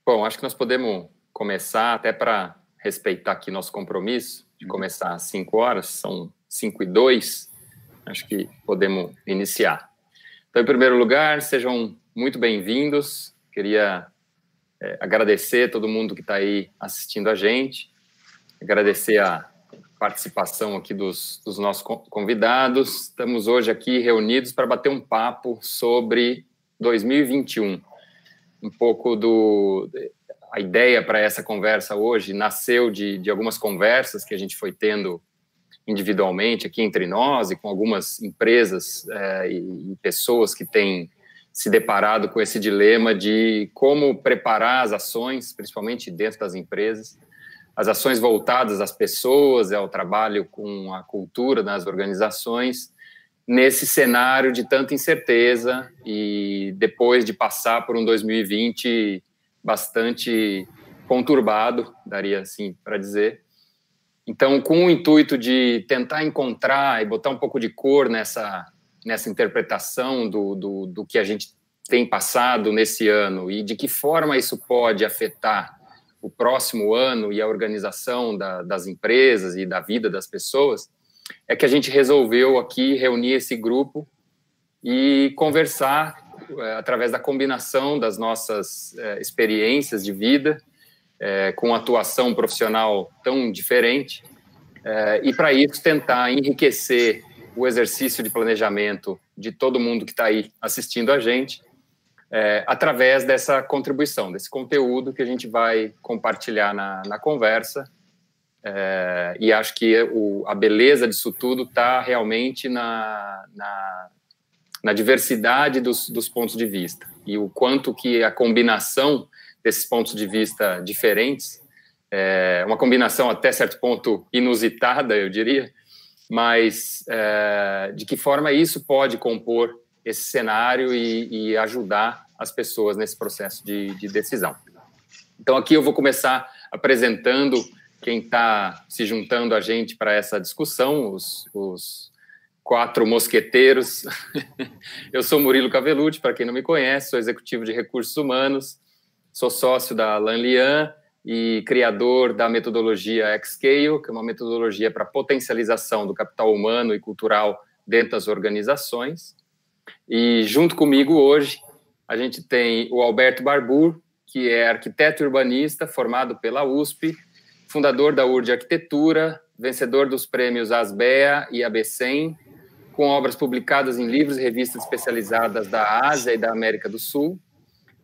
Bom, acho que nós podemos começar, até para respeitar aqui nosso compromisso, de começar às 5 horas, são 5:02, acho que podemos iniciar. Então, em primeiro lugar, sejam muito bem-vindos, queria agradecer a todo mundo que está aí assistindo a gente, agradecer a participação aqui dos nossos convidados. Estamos hoje aqui reunidos para bater um papo sobre 2021. Um pouco a ideia para essa conversa hoje nasceu de algumas conversas que a gente foi tendo individualmente aqui entre nós e com algumas empresas e pessoas que têm se deparado com esse dilema de como preparar as ações, principalmente dentro das empresas, as ações voltadas às pessoas, ao trabalho com a cultura nas organizações, nesse cenário de tanta incerteza e depois de passar por um 2020 bastante conturbado, daria assim para dizer. Então, com o intuito de tentar encontrar e botar um pouco de cor nessa interpretação do que a gente tem passado nesse ano e de que forma isso pode afetar o próximo ano e a organização das empresas e da vida das pessoas, é que a gente resolveu aqui reunir esse grupo e conversar através da combinação das nossas experiências de vida, com atuação profissional tão diferente, e para isso tentar enriquecer o exercício de planejamento de todo mundo que está aí assistindo a gente, através dessa contribuição, desse conteúdo que a gente vai compartilhar na conversa. E acho que a beleza disso tudo está realmente na diversidade dos pontos de vista e o quanto que a combinação desses pontos de vista diferentes, uma combinação até certo ponto inusitada, eu diria, mas de que forma isso pode compor esse cenário e ajudar as pessoas nesse processo de decisão. Então, aqui eu vou começar apresentando quem está se juntando a gente para essa discussão, os 4 mosqueteiros. Eu sou Murilo Cavellucci, para quem não me conhece, sou executivo de recursos humanos, sou sócio da Lanlian e criador da metodologia Xscale, que é uma metodologia para potencialização do capital humano e cultural dentro das organizações. E junto comigo hoje a gente tem o Alberto Barbour, que é arquiteto urbanista formado pela USP, fundador da URD Arquitetura, vencedor dos prêmios ASBEA e ABCEM, com obras publicadas em livros e revistas especializadas da Ásia e da América do Sul,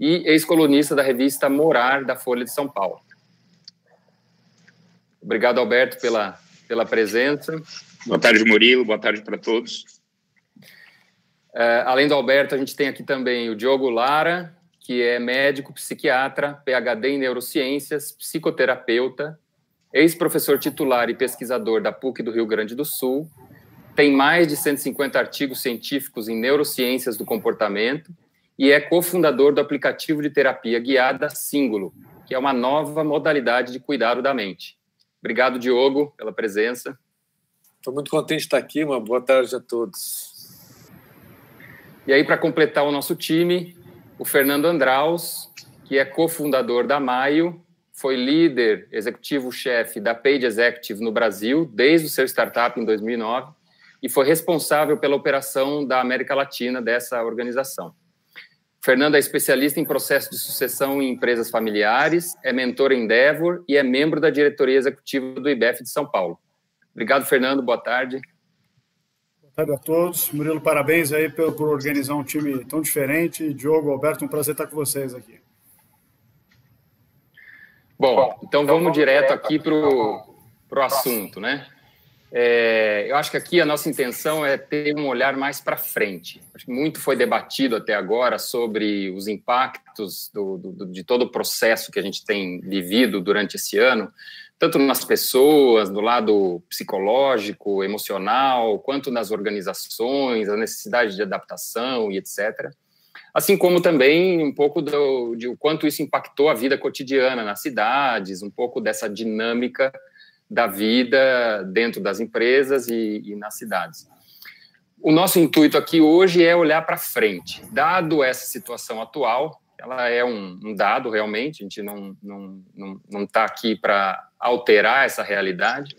e ex-colunista da revista Morar, da Folha de São Paulo. Obrigado, Alberto, pela presença. Boa tarde, Murilo. Boa tarde para todos. Além do Alberto, a gente tem aqui também o Diogo Lara, que é médico, psiquiatra, PhD em neurociências, psicoterapeuta, ex-professor titular e pesquisador da PUC do Rio Grande do Sul, tem mais de 150 artigos científicos em neurociências do comportamento e é cofundador do aplicativo de terapia guiada Síngulo, que é uma nova modalidade de cuidado da mente. Obrigado, Diogo, pela presença. Estou muito contente de estar aqui. Uma boa tarde a todos. E aí, para completar o nosso time, o Fernando Andraus, que é cofundador da Maio, foi líder executivo-chefe da Page Executive no Brasil, desde o seu startup em 2009, e foi responsável pela operação da América Latina dessa organização. Fernando é especialista em processo de sucessão em empresas familiares, é mentor em Endeavor e é membro da diretoria executiva do IBEF de São Paulo. Obrigado, Fernando. Boa tarde. Boa tarde a todos. Murilo, parabéns aí por organizar um time tão diferente. Diogo, Alberto, um prazer estar com vocês aqui. Bom, então vamos direto aqui para o assunto, né? Eu acho que aqui a nossa intenção é ter um olhar mais para frente. Acho que muito foi debatido até agora sobre os impactos de todo o processo que a gente tem vivido durante esse ano, tanto nas pessoas, do lado psicológico, emocional, quanto nas organizações, a necessidade de adaptação e etc. Assim como também um pouco de o quanto isso impactou a vida cotidiana nas cidades, um pouco dessa dinâmica da vida dentro das empresas e nas cidades. O nosso intuito aqui hoje é olhar para frente. Dado essa situação atual, ela é um dado realmente, a gente não está aqui para alterar essa realidade.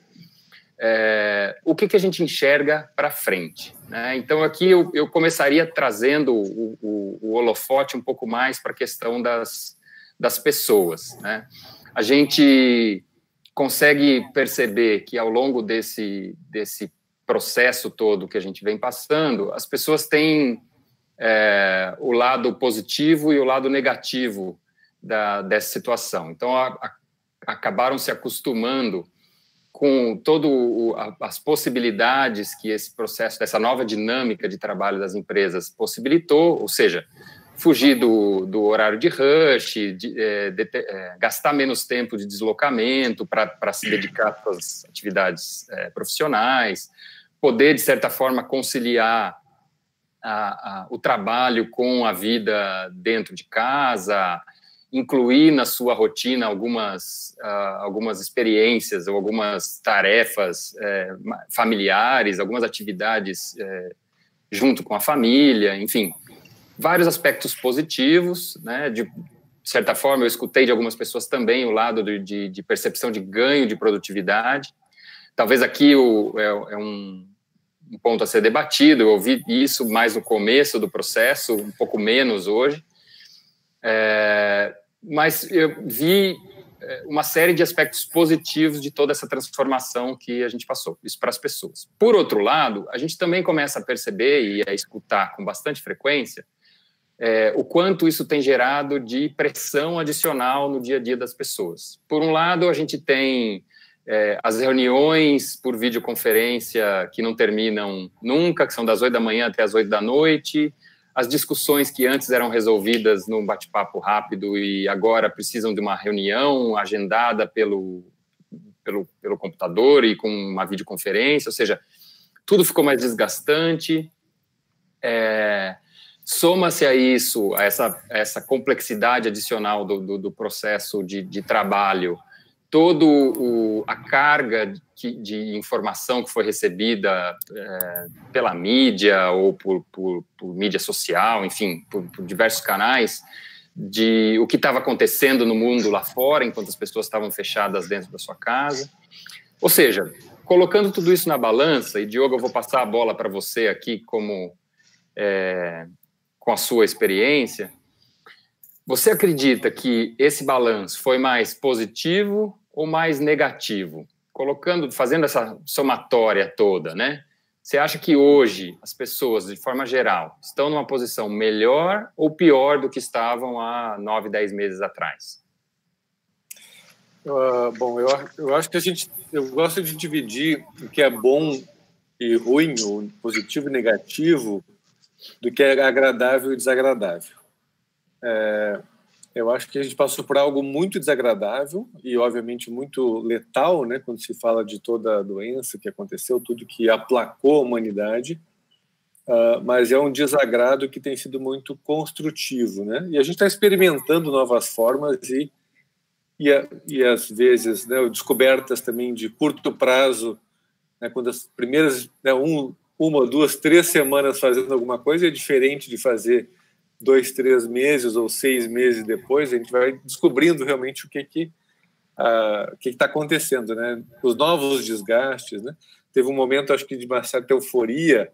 O que a gente enxerga para frente, né? Então, aqui eu começaria trazendo o holofote um pouco mais para a questão das pessoas, né? A gente consegue perceber que, ao longo desse processo todo que a gente vem passando, as pessoas têm o lado positivo e o lado negativo dessa situação. Então, acabaram se acostumando com todas as possibilidades que esse processo, dessa nova dinâmica de trabalho das empresas possibilitou, ou seja, fugir do horário de rush, gastar menos tempo de deslocamento para se dedicar às suas atividades profissionais, poder, de certa forma, conciliar o trabalho com a vida dentro de casa, incluir na sua rotina algumas experiências ou algumas tarefas familiares, algumas atividades junto com a família, enfim, vários aspectos positivos, né? De certa forma, eu escutei de algumas pessoas também o lado de percepção de ganho de produtividade. Talvez aqui é um ponto a ser debatido, eu ouvi isso mais no começo do processo, um pouco menos hoje, mas eu vi uma série de aspectos positivos de toda essa transformação que a gente passou, isso para as pessoas. Por outro lado, a gente também começa a perceber e a escutar com bastante frequência o quanto isso tem gerado de pressão adicional no dia a dia das pessoas. Por um lado, a gente tem as reuniões por videoconferência que não terminam nunca, que são das 8 da manhã até as 8 da noite, as discussões que antes eram resolvidas num bate-papo rápido e agora precisam de uma reunião agendada pelo computador e com uma videoconferência, ou seja, tudo ficou mais desgastante. Soma-se a isso, a essa complexidade adicional do processo de trabalho, toda a carga de informação que foi recebida pela mídia ou por mídia social, enfim, por diversos canais, de o que estava acontecendo no mundo lá fora, enquanto as pessoas estavam fechadas dentro da sua casa. Ou seja, colocando tudo isso na balança, e Diogo, eu vou passar a bola para você aqui com a sua experiência, você acredita que esse balanço foi mais positivo ou mais negativo? Fazendo essa somatória toda, né? Você acha que hoje as pessoas, de forma geral, estão numa posição melhor ou pior do que estavam há 9, 10 meses atrás? Bom, eu acho que eu gosto de dividir o que é bom e ruim, o positivo e negativo, do que é agradável e desagradável. Eu acho que a gente passou por algo muito desagradável e, obviamente, muito letal, né, quando se fala de toda a doença que aconteceu, tudo que aplacou a humanidade, mas é um desagrado que tem sido muito construtivo, né? E a gente está experimentando novas formas e às vezes, né, descobertas também de curto prazo, né, quando as primeiras, né, uma, 2, 3 semanas fazendo alguma coisa é diferente de fazer 2, 3 meses ou 6 meses depois. A gente vai descobrindo realmente o que está acontecendo, né? Os novos desgastes, né? Teve um momento, acho que de uma certa euforia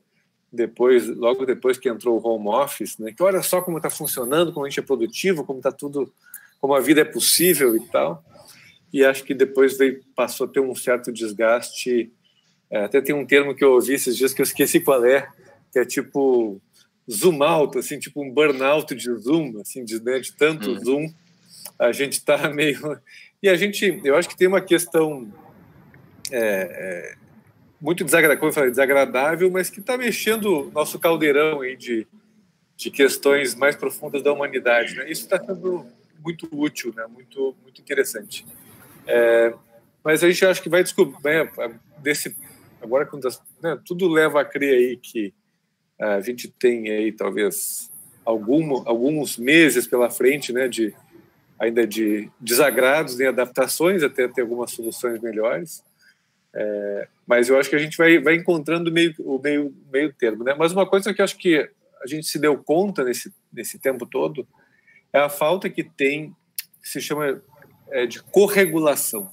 logo depois que entrou o home office, né? Que olha só como está funcionando, como a gente é produtivo, como está tudo, como a vida é possível e tal. E acho que depois passou a ter um certo desgaste. Até tem um termo que eu ouvi esses dias que eu esqueci qual que é tipo zoom out, assim, tipo um burnout de zoom, assim, de tanto zoom, a gente está meio... E eu acho que tem uma questão muito desagradável, como eu falei, desagradável, mas que está mexendo o nosso caldeirão aí de questões mais profundas da humanidade, né? Isso está sendo muito útil, né? Muito, muito interessante. Mas a gente acha que vai descobrir, né, agora quando tudo leva a crer aí que a gente tem aí talvez alguns meses pela frente, né, ainda de desagrados, de adaptações, até ter algumas soluções melhores. Mas eu acho que a gente vai encontrando o meio termo, né? Mas uma coisa que eu acho que a gente se deu conta nesse tempo todo é a falta que tem, que se chama de corregulação.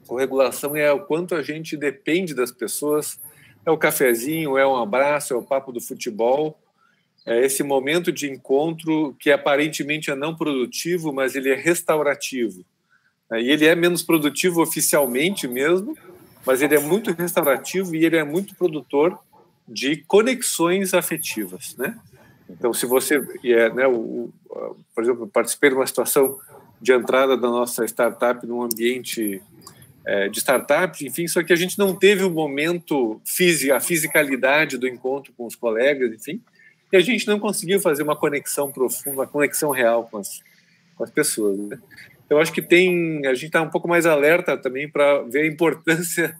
Corregulação é o quanto a gente depende das pessoas, é o cafezinho, é um abraço, é o papo do futebol, é esse momento de encontro que aparentemente é não produtivo, mas ele é restaurativo. E ele é menos produtivo oficialmente mesmo, mas ele é muito restaurativo e ele é muito produtor de conexões afetivas, né? Então, se você... por exemplo, eu participei de uma situação de entrada da nossa startup num ambiente de startup, enfim, só que a gente não teve o momento a fisicalidade do encontro com os colegas, enfim, e a gente não conseguiu fazer uma conexão profunda, uma conexão real com as pessoas, né? Então, acho que a gente está um pouco mais alerta também para ver a importância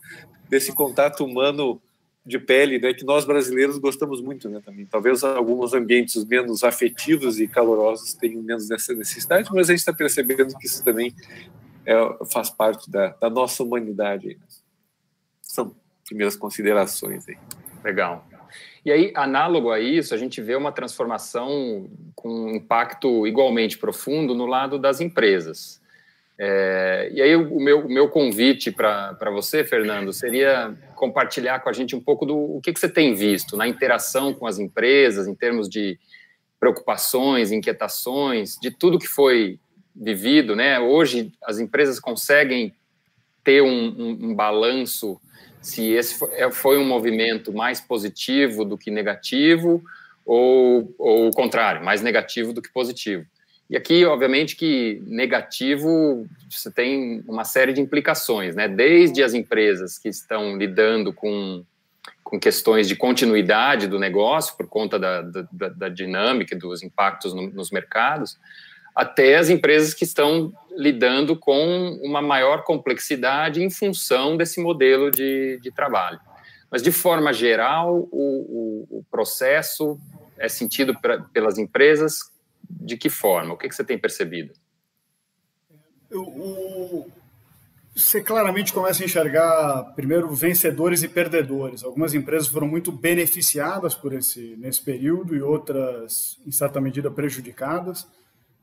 desse contato humano de pele, né, que nós brasileiros gostamos muito, né, também. Talvez alguns ambientes menos afetivos e calorosos tenham menos dessa necessidade, mas a gente está percebendo que isso também faz parte da nossa humanidade. Né? São primeiras considerações aí. Legal. E aí, análogo a isso, a gente vê uma transformação com um impacto igualmente profundo no lado das empresas. E aí, o meu convite para você, Fernando, seria compartilhar com a gente um pouco do que você tem visto na interação com as empresas, em termos de preocupações, inquietações, de tudo que foi vivido, né? Hoje, as empresas conseguem ter um balanço se esse foi um movimento mais positivo do que negativo ou o contrário, mais negativo do que positivo. E aqui, obviamente, que negativo você tem uma série de implicações, né? Desde as empresas que estão lidando com questões de continuidade do negócio por conta da dinâmica, dos impactos nos mercados, até as empresas que estão lidando com uma maior complexidade em função desse modelo de trabalho. Mas, de forma geral, o processo é sentido pelas empresas de que forma? O que você tem percebido? Você claramente começa a enxergar, primeiro, vencedores e perdedores. Algumas empresas foram muito beneficiadas nesse período e outras, em certa medida, prejudicadas.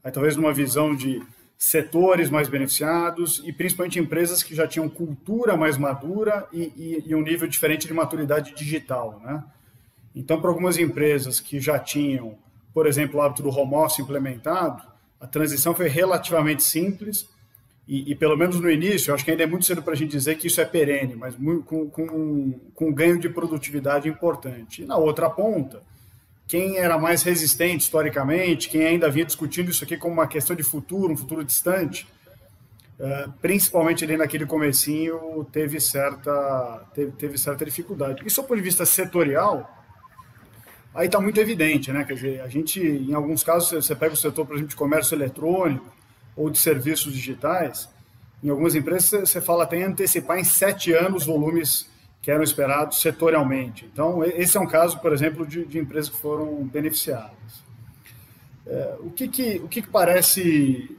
Aí, talvez numa visão de setores mais beneficiados e principalmente empresas que já tinham cultura mais madura e um nível diferente de maturidade digital, né? Então, para algumas empresas que já tinham, por exemplo, o hábito do home office implementado, a transição foi relativamente simples e pelo menos no início, eu acho que ainda é muito cedo para a gente dizer que isso é perene, mas com um ganho de produtividade importante. E na outra ponta, quem era mais resistente historicamente, quem ainda vinha discutindo isso aqui como uma questão de futuro, um futuro distante, principalmente ali naquele comecinho, teve certa dificuldade. E, do ponto de vista setorial, aí está muito evidente, né? Quer dizer, a gente, em alguns casos, você pega o setor, por exemplo, de comércio eletrônico ou de serviços digitais, em algumas empresas você fala até em antecipar em 7 anos volumes que eram esperados setorialmente. Então, esse é um caso, por exemplo, de empresas que foram beneficiadas. O que parece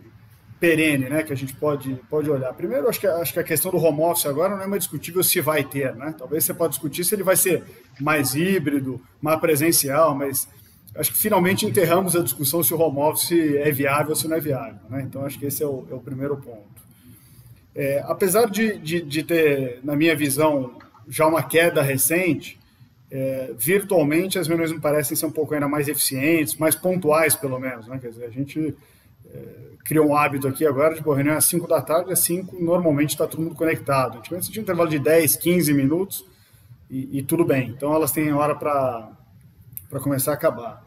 perene, né, que a gente pode olhar? Primeiro, acho que a questão do home office agora não é mais discutível se vai ter, né? Talvez você pode discutir se ele vai ser mais híbrido, mais presencial, mas acho que finalmente enterramos a discussão se o home office é viável ou se não é viável, né? Então, acho que esse é o primeiro ponto. Apesar de ter, na minha visão, já uma queda recente, virtualmente as reuniões me parecem ser um pouco ainda mais eficientes, mais pontuais, pelo menos, né? Quer dizer, a gente criou um hábito aqui agora de reunião às 5 da tarde, às 5 normalmente está todo mundo conectado. Antigamente tinha um intervalo de 10, 15 minutos e tudo bem. Então elas têm hora para começar a acabar.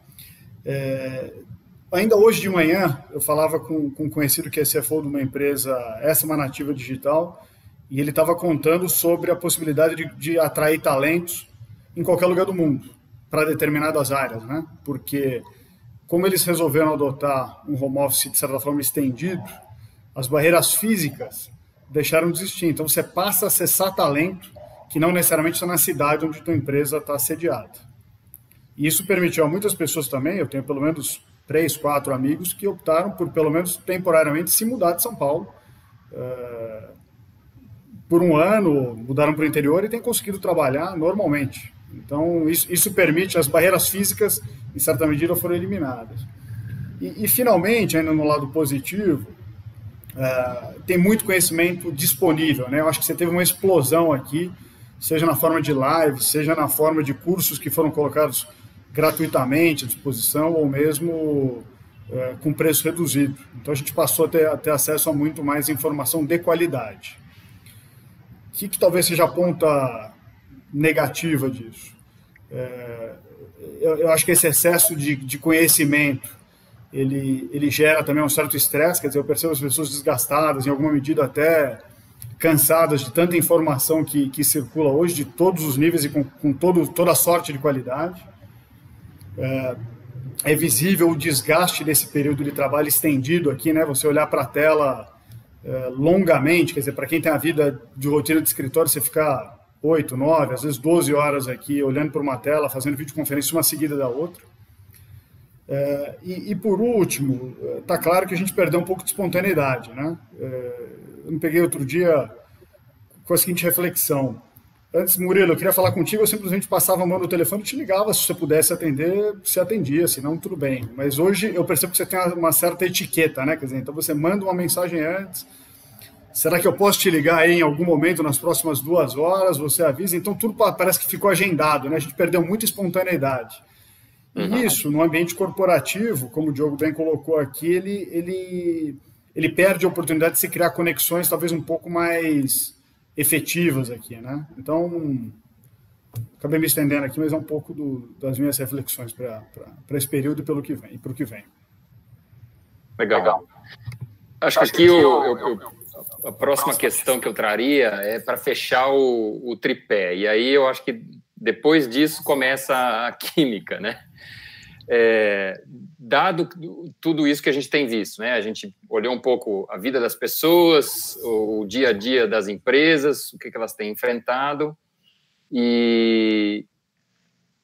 Ainda hoje de manhã eu falava com um conhecido que é CFO de uma empresa, essa é uma nativa digital, e ele estava contando sobre a possibilidade de atrair talentos em qualquer lugar do mundo para determinadas áreas, né? Porque como eles resolveram adotar um home office de certa forma estendido, as barreiras físicas deixaram de existir. Então você passa a acessar talento que não necessariamente está na cidade onde a tua empresa está sediada. E isso permitiu a muitas pessoas também, eu tenho pelo menos 3, 4 amigos que optaram por, pelo menos temporariamente, se mudar de São Paulo. Por um ano, mudaram para o interior e têm conseguido trabalhar normalmente. Então, isso permite, as barreiras físicas, em certa medida, foram eliminadas. E finalmente, ainda no lado positivo, tem muito conhecimento disponível, né? Eu acho que você teve uma explosão aqui, seja na forma de live, seja na forma de cursos que foram colocados gratuitamente à disposição, ou mesmo com preço reduzido. Então, a gente passou a ter acesso a muito mais informação de qualidade. O que talvez seja a ponta negativa disso? Eu acho que esse excesso de conhecimento ele gera também um certo estresse, quer dizer, eu percebo as pessoas desgastadas, em alguma medida até cansadas de tanta informação que circula hoje, de todos os níveis e com toda a sorte de qualidade. É visível o desgaste desse período de trabalho estendido aqui, né? Você olhar para a tela longamente, quer dizer, para quem tem a vida de rotina de escritório, você ficar 8, 9, às vezes 12 horas aqui, olhando para uma tela, fazendo videoconferência uma seguida da outra. E por último, está claro que a gente perdeu um pouco de espontaneidade, né? Eu me peguei outro dia com a seguinte reflexão. Antes, Murilo, eu queria falar contigo, eu simplesmente passava a mão no telefone e te ligava, se você pudesse atender, você atendia, senão tudo bem. Mas hoje eu percebo que você tem uma certa etiqueta, né? Quer dizer, então você manda uma mensagem antes, será que eu posso te ligar aí em algum momento nas próximas 2 horas, você avisa, então tudo parece que ficou agendado, né? A gente perdeu muita espontaneidade. E isso, no ambiente corporativo, como o Diogo bem colocou aqui, ele perde a oportunidade de se criar conexões talvez um pouco mais efetivas aqui, né? Então, acabei me estendendo aqui, mas é um pouco das minhas reflexões para esse período e para o que vem. Legal. Acho que aqui a próxima questão que eu traria é para fechar o tripé. E aí eu acho que depois disso começa a química, né? Dado tudo isso que a gente tem visto, né? A gente olhou um pouco a vida das pessoas, o dia a dia das empresas, o que elas têm enfrentado, e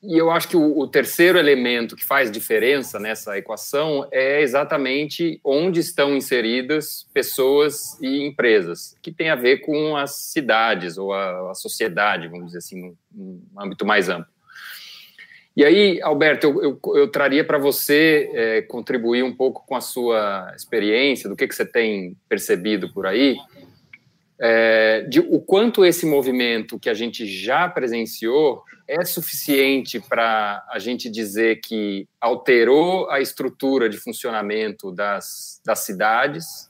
eu acho que o terceiro elemento que faz diferença nessa equação é exatamente onde estão inseridas pessoas e empresas, que tem a ver com as cidades ou a sociedade, vamos dizer assim, num âmbito mais amplo. E aí, Alberto, eu traria para você contribuir um pouco com a sua experiência, do que você tem percebido por aí, de o quanto esse movimento que a gente já presenciou é suficiente para a gente dizer que alterou a estrutura de funcionamento das cidades,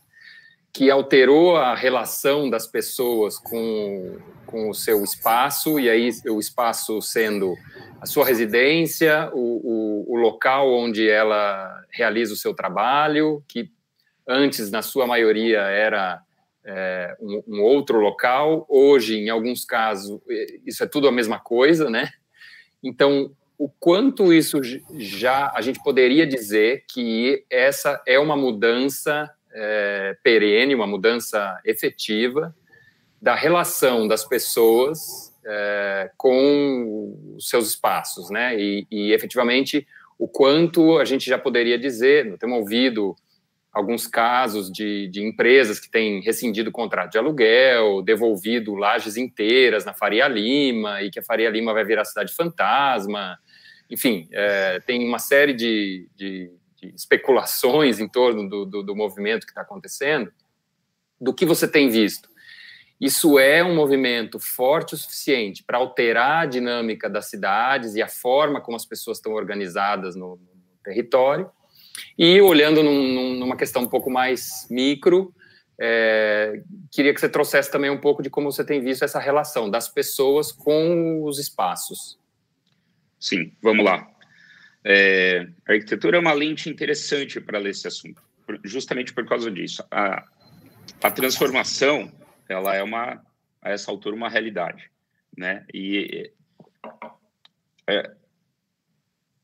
que alterou a relação das pessoas com o seu espaço, e aí o espaço sendo a sua residência, o local onde ela realiza o seu trabalho, que antes, na sua maioria, era um outro local. Hoje, em alguns casos, isso é tudo a mesma coisa, né? Então, o quanto isso já a gente poderia dizer que essa é uma mudança perene, uma mudança efetiva da relação das pessoas com os seus espaços, né? E efetivamente, o quanto a gente já poderia dizer, nós temos ouvido alguns casos de empresas que têm rescindido o contrato de aluguel, devolvido lajes inteiras na Faria Lima, e que a Faria Lima vai virar cidade fantasma. Enfim, tem uma série de especulações em torno do movimento que está acontecendo. Do que você tem visto? Isso é um movimento forte o suficiente para alterar a dinâmica das cidades e a forma como as pessoas estão organizadas no território? E olhando numa questão um pouco mais micro, queria que você trouxesse também um pouco de como você tem visto essa relação das pessoas com os espaços. Sim, vamos lá. A arquitetura é uma lente interessante para ler esse assunto, justamente por causa disso. A transformação, ela é a essa altura, uma realidade, né? E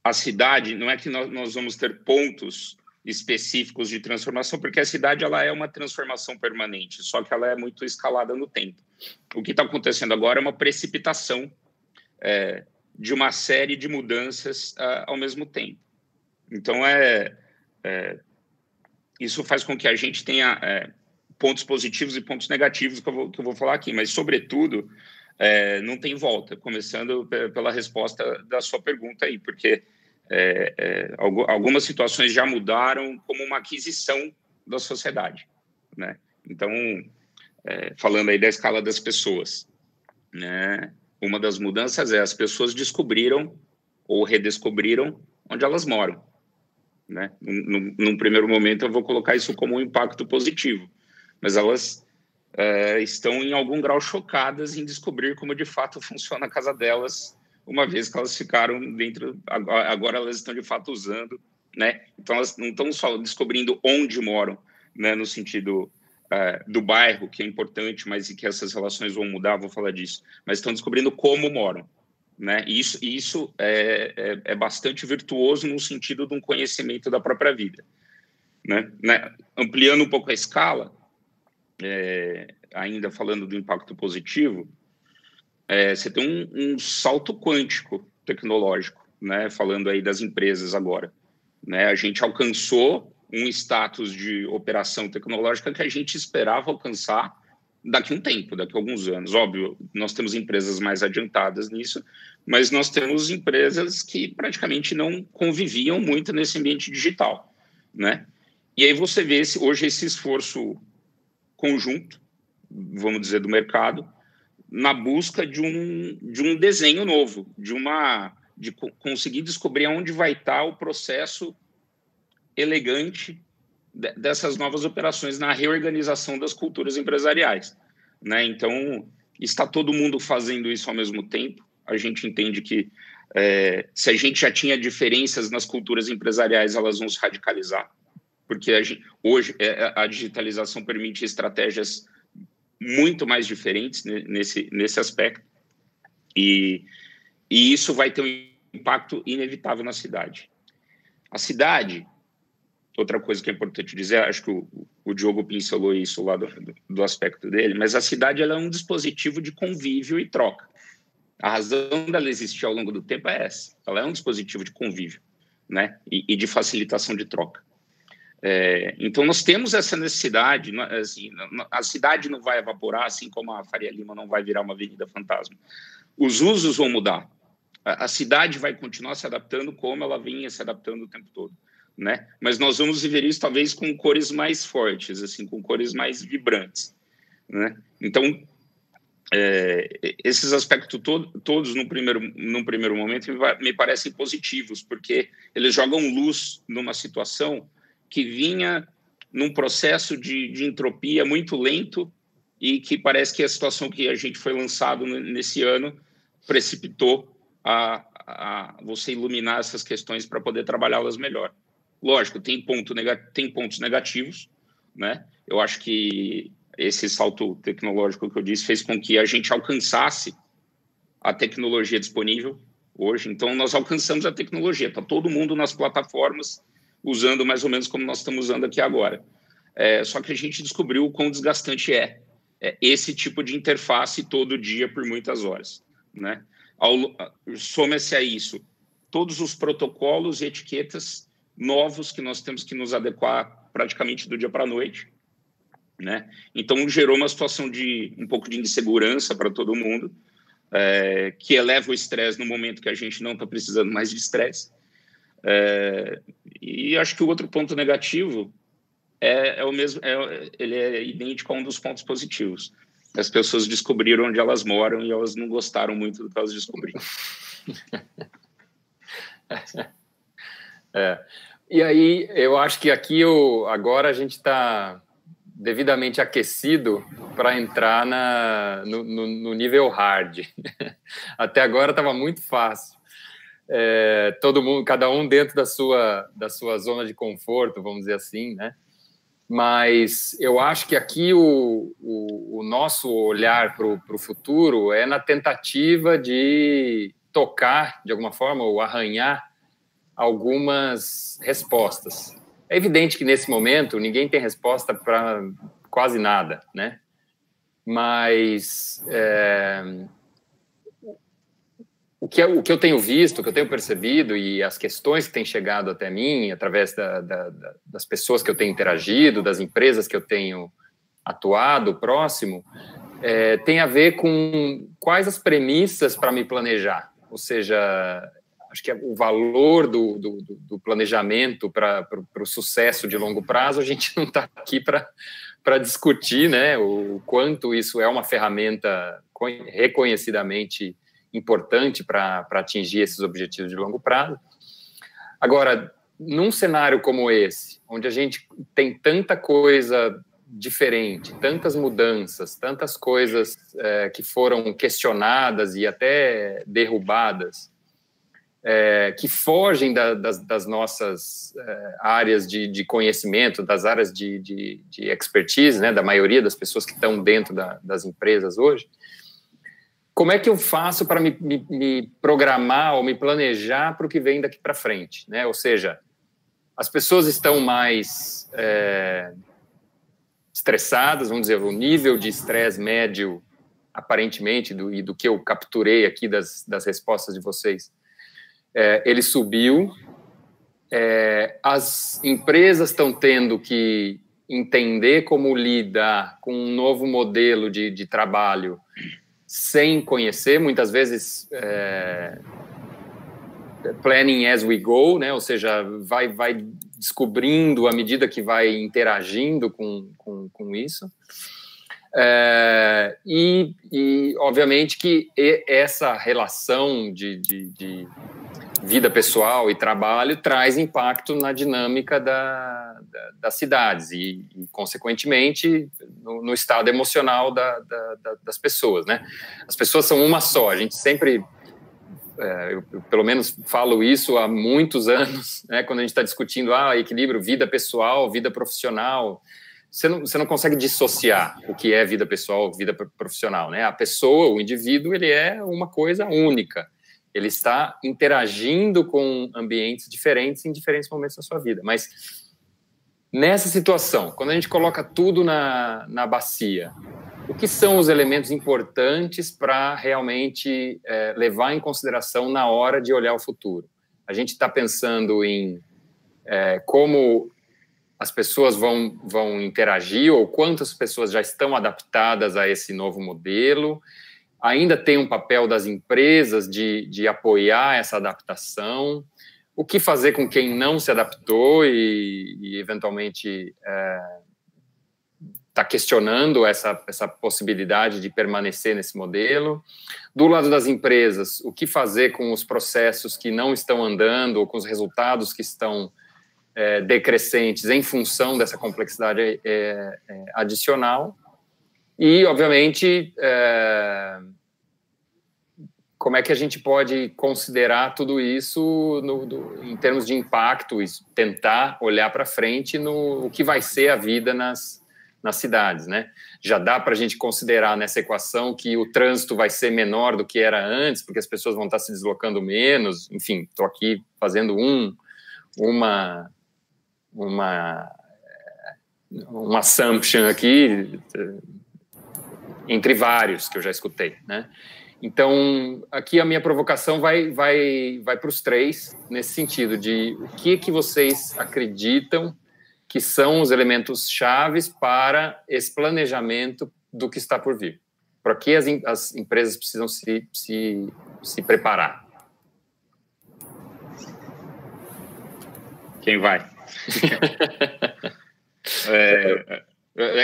a cidade, não é que nós vamos ter pontos específicos de transformação, porque a cidade ela é uma transformação permanente, só que ela é muito escalada no tempo. O que está acontecendo agora é uma precipitação de uma série de mudanças ao mesmo tempo. Então, isso faz com que a gente tenha pontos positivos e pontos negativos que eu vou falar aqui, mas, sobretudo, não tem volta, começando pela resposta da sua pergunta aí, porque algumas situações já mudaram como uma aquisição da sociedade, né? Então, falando aí da escala das pessoas, né? Uma das mudanças as pessoas descobriram ou redescobriram onde elas moram, né? Num primeiro momento, eu vou colocar isso como um impacto positivo, mas elas estão em algum grau chocadas em descobrir como de fato funciona a casa delas, uma vez que elas ficaram dentro, agora elas estão de fato usando, né? Então elas não estão só descobrindo onde moram, né, no sentido do bairro, que é importante, mas e que essas relações vão mudar, vou falar disso, mas estão descobrindo como moram, né? E isso é bastante virtuoso no sentido de um conhecimento da própria vida, né? Ampliando um pouco a escala, ainda falando do impacto positivo, você tem um salto quântico tecnológico, né? Falando aí das empresas agora, né? A gente alcançou um status de operação tecnológica que a gente esperava alcançar daqui a um tempo, daqui a alguns anos. Óbvio, nós temos empresas mais adiantadas nisso, mas nós temos empresas que praticamente não conviviam muito nesse ambiente digital, né? E aí você vê hoje esse esforço conjunto, vamos dizer, do mercado, na busca de um desenho novo, de conseguir descobrir onde vai estar o processo elegante dessas novas operações na reorganização das culturas empresariais, né? Então, está todo mundo fazendo isso ao mesmo tempo. A gente entende que se a gente já tinha diferenças nas culturas empresariais, elas vão se radicalizar, porque hoje a digitalização permite estratégias muito mais diferentes nesse aspecto, e isso vai ter um impacto inevitável na cidade. A cidade, outra coisa que é importante dizer, acho que o Diogo pincelou isso lá do aspecto dele, mas a cidade ela é um dispositivo de convívio e troca. A razão dela existir ao longo do tempo é essa, ela é um dispositivo de convívio, né? E de facilitação de troca. Então, nós temos essa necessidade, assim, a cidade não vai evaporar, assim como a Faria Lima não vai virar uma avenida fantasma. Os usos vão mudar. A cidade vai continuar se adaptando como ela vinha se adaptando o tempo todo, né? Mas nós vamos viver isso talvez com cores mais fortes, assim, com cores mais vibrantes, né? Então, esses aspectos todos num primeiro momento me parecem positivos, porque eles jogam luz numa situação que vinha num processo de entropia muito lento e que parece que a situação que a gente foi lançado nesse ano precipitou a você iluminar essas questões para poder trabalhá-las melhor. Lógico, tem pontos negativos, né? Eu acho que esse salto tecnológico que eu disse fez com que a gente alcançasse a tecnologia disponível hoje. Então, nós alcançamos a tecnologia. Está todo mundo nas plataformas usando mais ou menos como nós estamos usando aqui agora. Só que a gente descobriu o quão desgastante é esse tipo de interface todo dia por muitas horas, né? Soma-se a isso todos os protocolos e etiquetas novos que nós temos que nos adequar praticamente do dia para a noite, né? Então, gerou uma situação de um pouco de insegurança para todo mundo, que eleva o estresse no momento que a gente não está precisando mais de estresse. E acho que o outro ponto negativo é o mesmo, ele é idêntico a um dos pontos positivos. As pessoas descobriram onde elas moram e elas não gostaram muito do que elas descobriram. E aí, eu acho que aqui agora a gente está devidamente aquecido para entrar no nível hard. Até agora estava muito fácil. Todo mundo, cada um dentro da sua zona de conforto, vamos dizer assim, né? Mas eu acho que aqui o nosso olhar para o futuro é na tentativa de tocar, de alguma forma, ou arranhar algumas respostas. É evidente que, nesse momento, ninguém tem resposta para quase nada, né? Mas o que eu tenho visto, o que eu tenho percebido e as questões que têm chegado até mim, através das pessoas que eu tenho interagido, das empresas que eu tenho atuado próximo, tem a ver com quais as premissas para me planejar. Ou seja, acho que o valor do planejamento para o sucesso de longo prazo, a gente não está aqui para discutir, né, o quanto isso é uma ferramenta reconhecidamente importante para atingir esses objetivos de longo prazo. Agora, num cenário como esse, onde a gente tem tanta coisa diferente, tantas mudanças, tantas coisas que foram questionadas e até derrubadas, que fogem das nossas áreas de conhecimento, das áreas de expertise, né, da maioria das pessoas que estão dentro das empresas hoje. Como é que eu faço para me programar ou me planejar para o que vem daqui para frente, né? Ou seja, as pessoas estão mais estressadas, vamos dizer, o nível de estresse médio, aparentemente, do que eu capturei aqui das respostas de vocês, ele subiu. As empresas estão tendo que entender como lidar com um novo modelo de trabalho sem conhecer, muitas vezes planning as we go, né? Ou seja, vai descobrindo à medida que vai interagindo com isso. E obviamente que essa relação de vida pessoal e trabalho traz impacto na dinâmica das cidades e consequentemente, no estado emocional das pessoas, né? As pessoas são uma só, a gente sempre... eu pelo menos falo isso há muitos anos, né, quando a gente está discutindo equilíbrio, vida pessoal, vida profissional, você não consegue dissociar o que é vida pessoal, vida profissional, né? A pessoa, o indivíduo, ele é uma coisa única, ele está interagindo com ambientes diferentes em diferentes momentos da sua vida, mas nessa situação, quando a gente coloca tudo na bacia, o que são os elementos importantes para realmente levar em consideração na hora de olhar o futuro? A gente está pensando em como as pessoas vão interagir ou quantas pessoas já estão adaptadas a esse novo modelo. Ainda tem um papel das empresas de apoiar essa adaptação. O que fazer com quem não se adaptou e eventualmente... está questionando essa possibilidade de permanecer nesse modelo. Do lado das empresas, o que fazer com os processos que não estão andando ou com os resultados que estão decrescentes em função dessa complexidade adicional. E, obviamente, como é que a gente pode considerar tudo isso em termos de impacto e tentar olhar para frente no que vai ser a vida nas cidades, né? Já dá para a gente considerar nessa equação que o trânsito vai ser menor do que era antes, porque as pessoas vão estar se deslocando menos. Enfim, estou aqui fazendo uma assumption aqui entre vários que eu já escutei, né? Então, aqui a minha provocação vai para os três, nesse sentido de o que vocês acreditam que são os elementos chaves para esse planejamento do que está por vir. Para que as empresas precisam se preparar? Quem vai?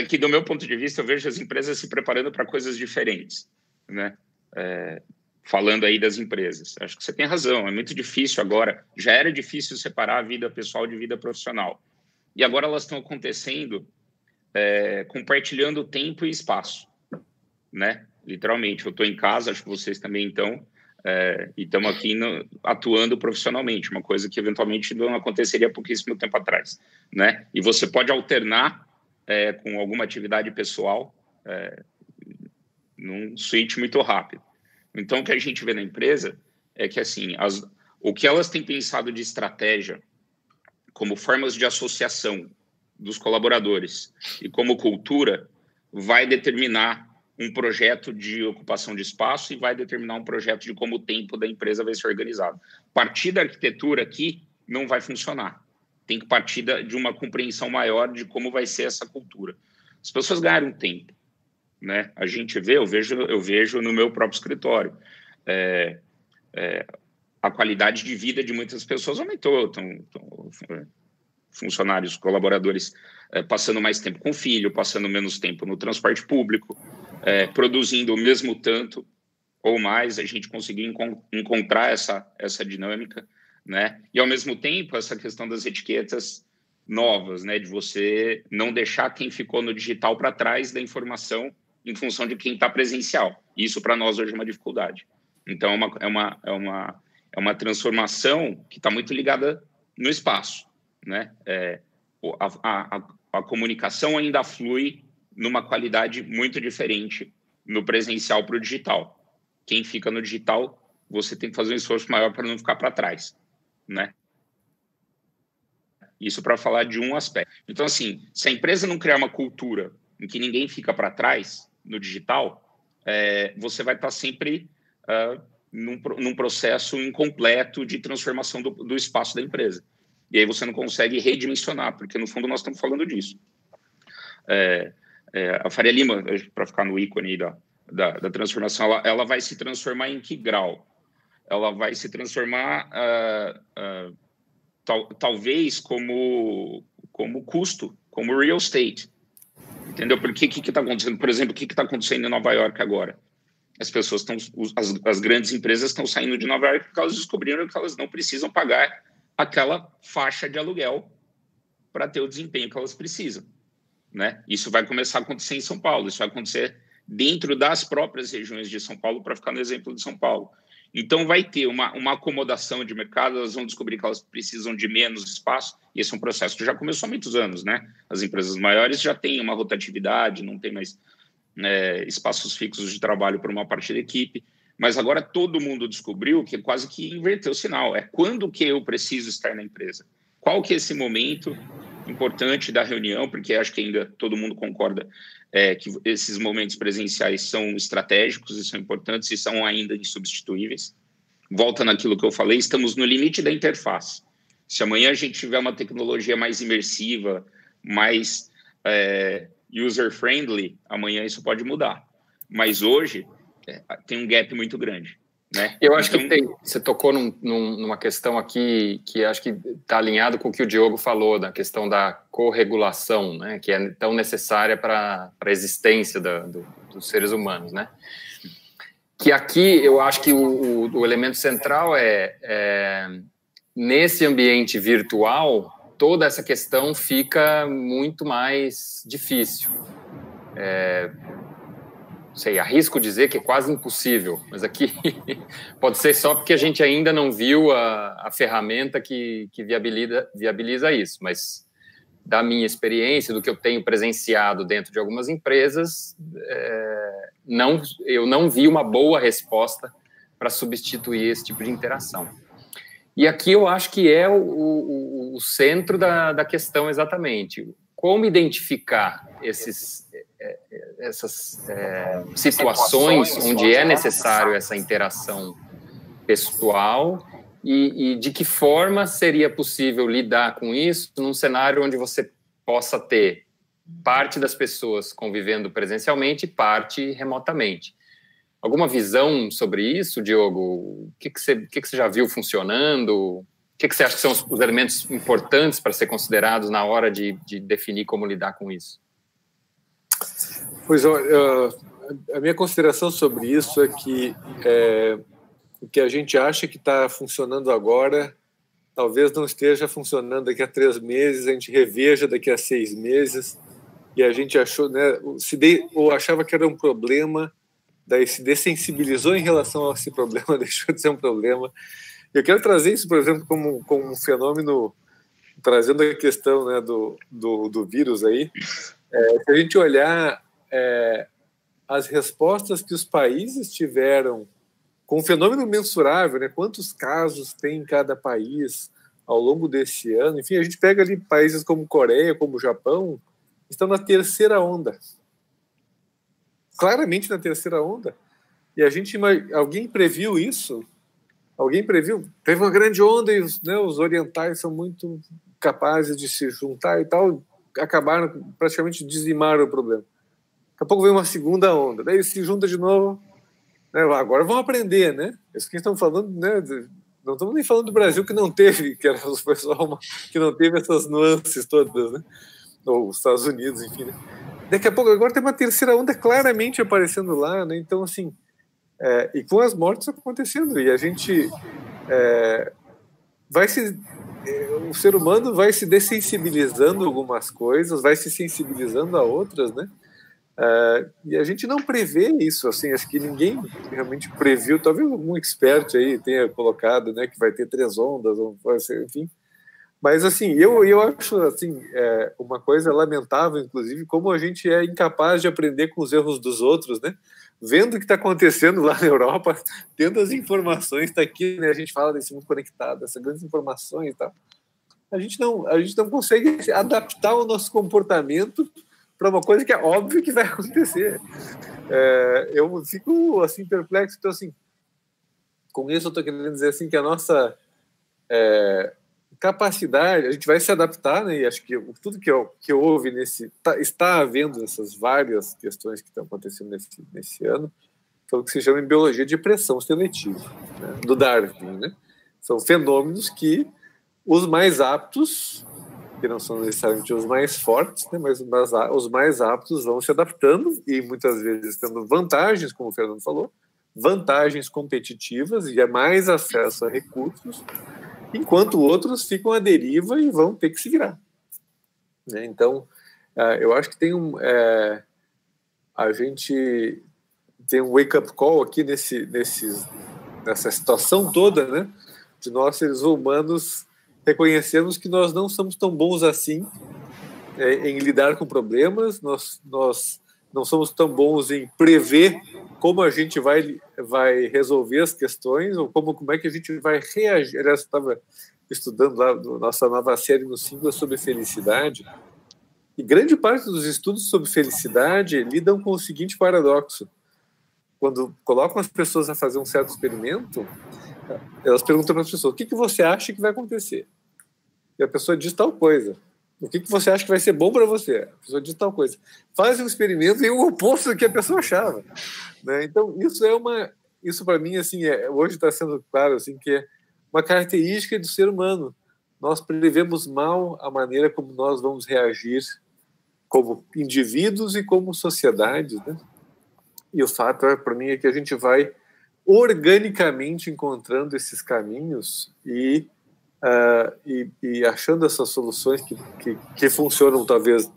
Que, do meu ponto de vista, eu vejo as empresas se preparando para coisas diferentes, né? Falando aí das empresas. Acho que você tem razão, é muito difícil agora. Já era difícil separar a vida pessoal de vida profissional. E agora elas estão acontecendo compartilhando tempo e espaço, né? Literalmente, eu estou em casa, acho que vocês também estão, e estamos aqui atuando profissionalmente, uma coisa que eventualmente não aconteceria há pouquíssimo tempo atrás, né? E você pode alternar com alguma atividade pessoal num switch muito rápido. Então, o que a gente vê na empresa é que, assim, o que elas têm pensado de estratégia como formas de associação dos colaboradores e como cultura, vai determinar um projeto de ocupação de espaço e vai determinar um projeto de como o tempo da empresa vai ser organizado. Partir da arquitetura aqui não vai funcionar. Tem que partir de uma compreensão maior de como vai ser essa cultura. As pessoas ganharam tempo, né? A gente vê, eu vejo no meu próprio escritório. a qualidade de vida de muitas pessoas aumentou. Funcionários, colaboradores passando mais tempo com o filho, passando menos tempo no transporte público, produzindo o mesmo tanto ou mais, a gente conseguiu encontrar essa dinâmica, né? E, ao mesmo tempo, essa questão das etiquetas novas, né? De você não deixar quem ficou no digital para trás da informação em função de quem está presencial. Isso, para nós, hoje é uma dificuldade. Então, é uma transformação que está muito ligada no espaço, né? A comunicação ainda flui numa qualidade muito diferente no presencial para o digital. Quem fica no digital, você tem que fazer um esforço maior para não ficar para trás, né? Isso para falar de um aspecto. Então, assim, se a empresa não criar uma cultura em que ninguém fica para trás no digital, você vai estar sempre num processo incompleto de transformação do espaço da empresa. E aí você não consegue redimensionar, porque, no fundo, nós estamos falando disso. A Faria Lima, para ficar no ícone aí da transformação, ela vai se transformar em que grau? Ela vai se transformar, talvez, como custo, como real estate. Entendeu? Porque o que está acontecendo? Por exemplo, o que está acontecendo em Nova York agora? As pessoas as grandes empresas estão saindo de Nova York porque elas descobriram que elas não precisam pagar aquela faixa de aluguel para ter o desempenho que elas precisam, né? Isso vai começar a acontecer em São Paulo, isso vai acontecer dentro das próprias regiões de São Paulo, para ficar no exemplo de São Paulo. Então, vai ter uma acomodação de mercado, elas vão descobrir que elas precisam de menos espaço, e esse é um processo que já começou há muitos anos, né? As empresas maiores já têm uma rotatividade, não tem mais espaços fixos de trabalho para uma parte da equipe, mas agora todo mundo descobriu que quase que inverteu o sinal. Quando que eu preciso estar na empresa? Qual que é esse momento importante da reunião? Porque acho que ainda todo mundo concorda que esses momentos presenciais são estratégicos e são importantes e são ainda insubstituíveis. Volta naquilo que eu falei, estamos no limite da interface. Se amanhã a gente tiver uma tecnologia mais imersiva, mais user-friendly, amanhã isso pode mudar. Mas hoje tem um gap muito grande, né? Eu acho que você tocou numa questão aqui que acho que está alinhado com o que o Diogo falou, da questão da corregulação, né? Que é tão necessária para a existência dos seres humanos, né? Que aqui eu acho que o elemento central nesse ambiente virtual, toda essa questão fica muito mais difícil. Arrisco dizer que é quase impossível, mas aqui pode ser só porque a gente ainda não viu a ferramenta que viabiliza isso, mas da minha experiência, do que eu tenho presenciado dentro de algumas empresas, eu não vi uma boa resposta para substituir esse tipo de interação. E aqui eu acho que é o centro da questão exatamente. Como identificar essas situações onde é necessário essa interação pessoal e de que forma seria possível lidar com isso num cenário onde você possa ter parte das pessoas convivendo presencialmente e parte remotamente. Alguma visão sobre isso, Diogo? O que você já viu funcionando? O que você acha que são os elementos importantes para ser considerados na hora de definir como lidar com isso? Pois, a minha consideração sobre isso é que o que a gente acha que está funcionando agora talvez não esteja funcionando daqui a 3 meses, a gente reveja daqui a 6 meses, e a gente achou, né, ou achava que era um problema, daí se dessensibilizou em relação a esse problema, deixou de ser um problema. Eu quero trazer isso, por exemplo, como um fenômeno, trazendo a questão, né, do vírus aí. Se a gente olhar as respostas que os países tiveram com um fenômeno mensurável, né, quantos casos tem em cada país ao longo desse ano, enfim, a gente pega ali países como Coreia, como Japão, estão na 3ª onda. Claramente na 3ª onda. E alguém previu isso? Alguém previu? Teve uma grande onda e os orientais são muito capazes de se juntar e tal, acabaram, praticamente dizimaram o problema. Daqui a pouco vem uma 2ª onda, daí se junta de novo, né? Agora vão aprender, né? Isso que estão falando, né? Não estamos nem falando do Brasil, que não teve, que era o pessoal que não teve essas nuances todas, né? Ou os Estados Unidos, enfim, né? Daqui a pouco, agora tem uma terceira onda claramente aparecendo lá, né? Então, assim, e com as mortes acontecendo, e a gente o ser humano vai se dessensibilizando a algumas coisas, vai se sensibilizando a outras, né? E a gente não prevê isso, assim, acho que ninguém realmente previu, talvez algum expert aí tenha colocado, né, que vai ter 3 ondas, ou vai ser, enfim. Mas, assim, eu acho, assim, uma coisa lamentável, inclusive, como a gente é incapaz de aprender com os erros dos outros, né? Vendo o que está acontecendo lá na Europa, tendo as informações, está aqui, né? A gente fala desse mundo conectado, essas grandes informações e tal. A gente não consegue adaptar o nosso comportamento para uma coisa que é óbvio que vai acontecer. Eu fico, assim, perplexo. Então, assim, com isso eu estou querendo dizer, assim, que a nossa capacidade, a gente vai se adaptar, né? E acho que tudo que houve está havendo essas várias questões que estão acontecendo nesse ano, que é o que se chama em biologia de pressão seletiva, né? Do Darwin, né? São fenômenos que os mais aptos, que não são necessariamente os mais fortes, né, mas os mais aptos vão se adaptando e muitas vezes tendo vantagens, como o Fernando falou, vantagens competitivas e mais acesso a recursos, enquanto outros ficam à deriva e vão ter que se virar, né? Então, eu acho que a gente tem um wake-up call aqui nessa situação toda, né, de nós, seres humanos, reconhecemos que nós não somos tão bons assim em lidar com problemas, nós não somos tão bons em prever como a gente vai resolver as questões, ou como é que a gente vai reagir. Aliás, eu estava estudando lá nossa nova série no Singular sobre felicidade, e grande parte dos estudos sobre felicidade lidam com o seguinte paradoxo. Quando colocam as pessoas a fazer um certo experimento, elas perguntam para as pessoas: o que você acha que vai acontecer? E a pessoa diz tal coisa. O que você acha que vai ser bom para você? A pessoa diz tal coisa. Faz um experimento e o oposto do que a pessoa achava, né? Então, isso para mim, assim, hoje está sendo claro, assim, que é uma característica do ser humano. Nós prevemos mal a maneira como nós vamos reagir como indivíduos e como sociedade, né? E o fato, para mim, é que a gente vai organicamente encontrando esses caminhos e achando essas soluções que funcionam, talvez.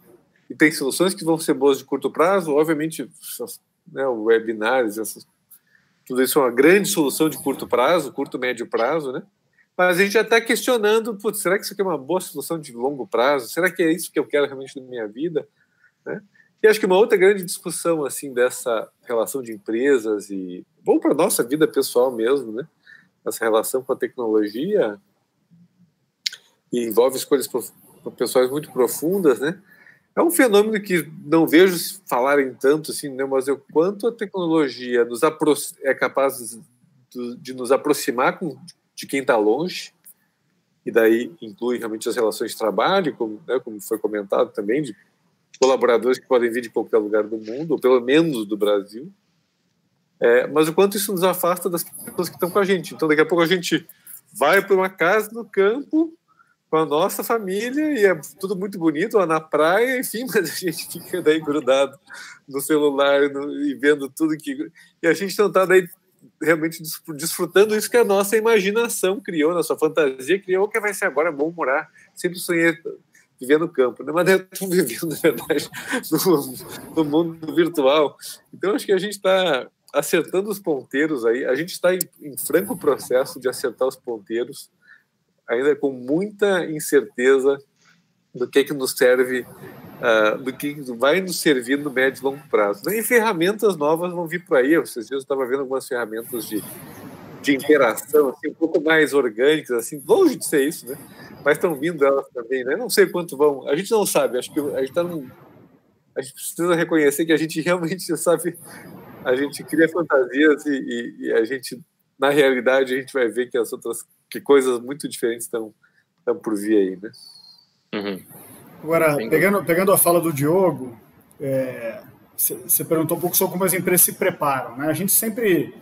E tem soluções que vão ser boas de curto prazo, obviamente, né, webinars, tudo isso é uma grande solução de curto prazo, curto, médio prazo, né? Mas a gente já está questionando, será que isso aqui é uma boa solução de longo prazo? Será que é isso que eu quero realmente na minha vida? Né? E acho que uma outra grande discussão, assim, dessa relação de empresas e, bom, para a nossa vida pessoal mesmo, né? Essa relação com a tecnologia, e envolve escolhas pessoais muito profundas, né? É um fenômeno que não vejo falarem tanto, assim, né? Mas o quanto a tecnologia é capaz de nos aproximar de quem está longe, e daí inclui realmente as relações de trabalho, como foi comentado também, de colaboradores que podem vir de qualquer lugar do mundo, ou pelo menos do Brasil, mas o quanto isso nos afasta das pessoas que estão com a gente. Então, daqui a pouco a gente vai para uma casa no campo, com a nossa família, e é tudo muito bonito, lá na praia, enfim, mas a gente fica daí grudado no celular e vendo tudo e a gente não está daí realmente desfrutando isso que a nossa imaginação criou, nossa fantasia criou, que vai ser agora bom morar. Sempre sonhei viver no campo, né? Mas eu estou vivendo, na verdade, no mundo virtual. Então, acho que a gente está acertando os ponteiros aí, a gente está em franco processo de acertar os ponteiros, ainda com muita incerteza do que nos serve, do que vai nos servir no médio e longo prazo. E ferramentas novas vão vir por aí. Esses dias eu estava vendo algumas ferramentas de interação, assim, um pouco mais orgânicas, assim, longe de ser isso, né? Mas estão vindo elas também, né? Não sei quanto vão. A gente não sabe. Acho que a gente precisa reconhecer que a gente realmente sabe. A gente cria fantasias e a gente, na realidade, a gente vai ver que coisas muito diferentes estão por vir aí, né? Uhum. Agora, pegando a fala do Diogo, você perguntou um pouco sobre como as empresas se preparam, né? A gente sempre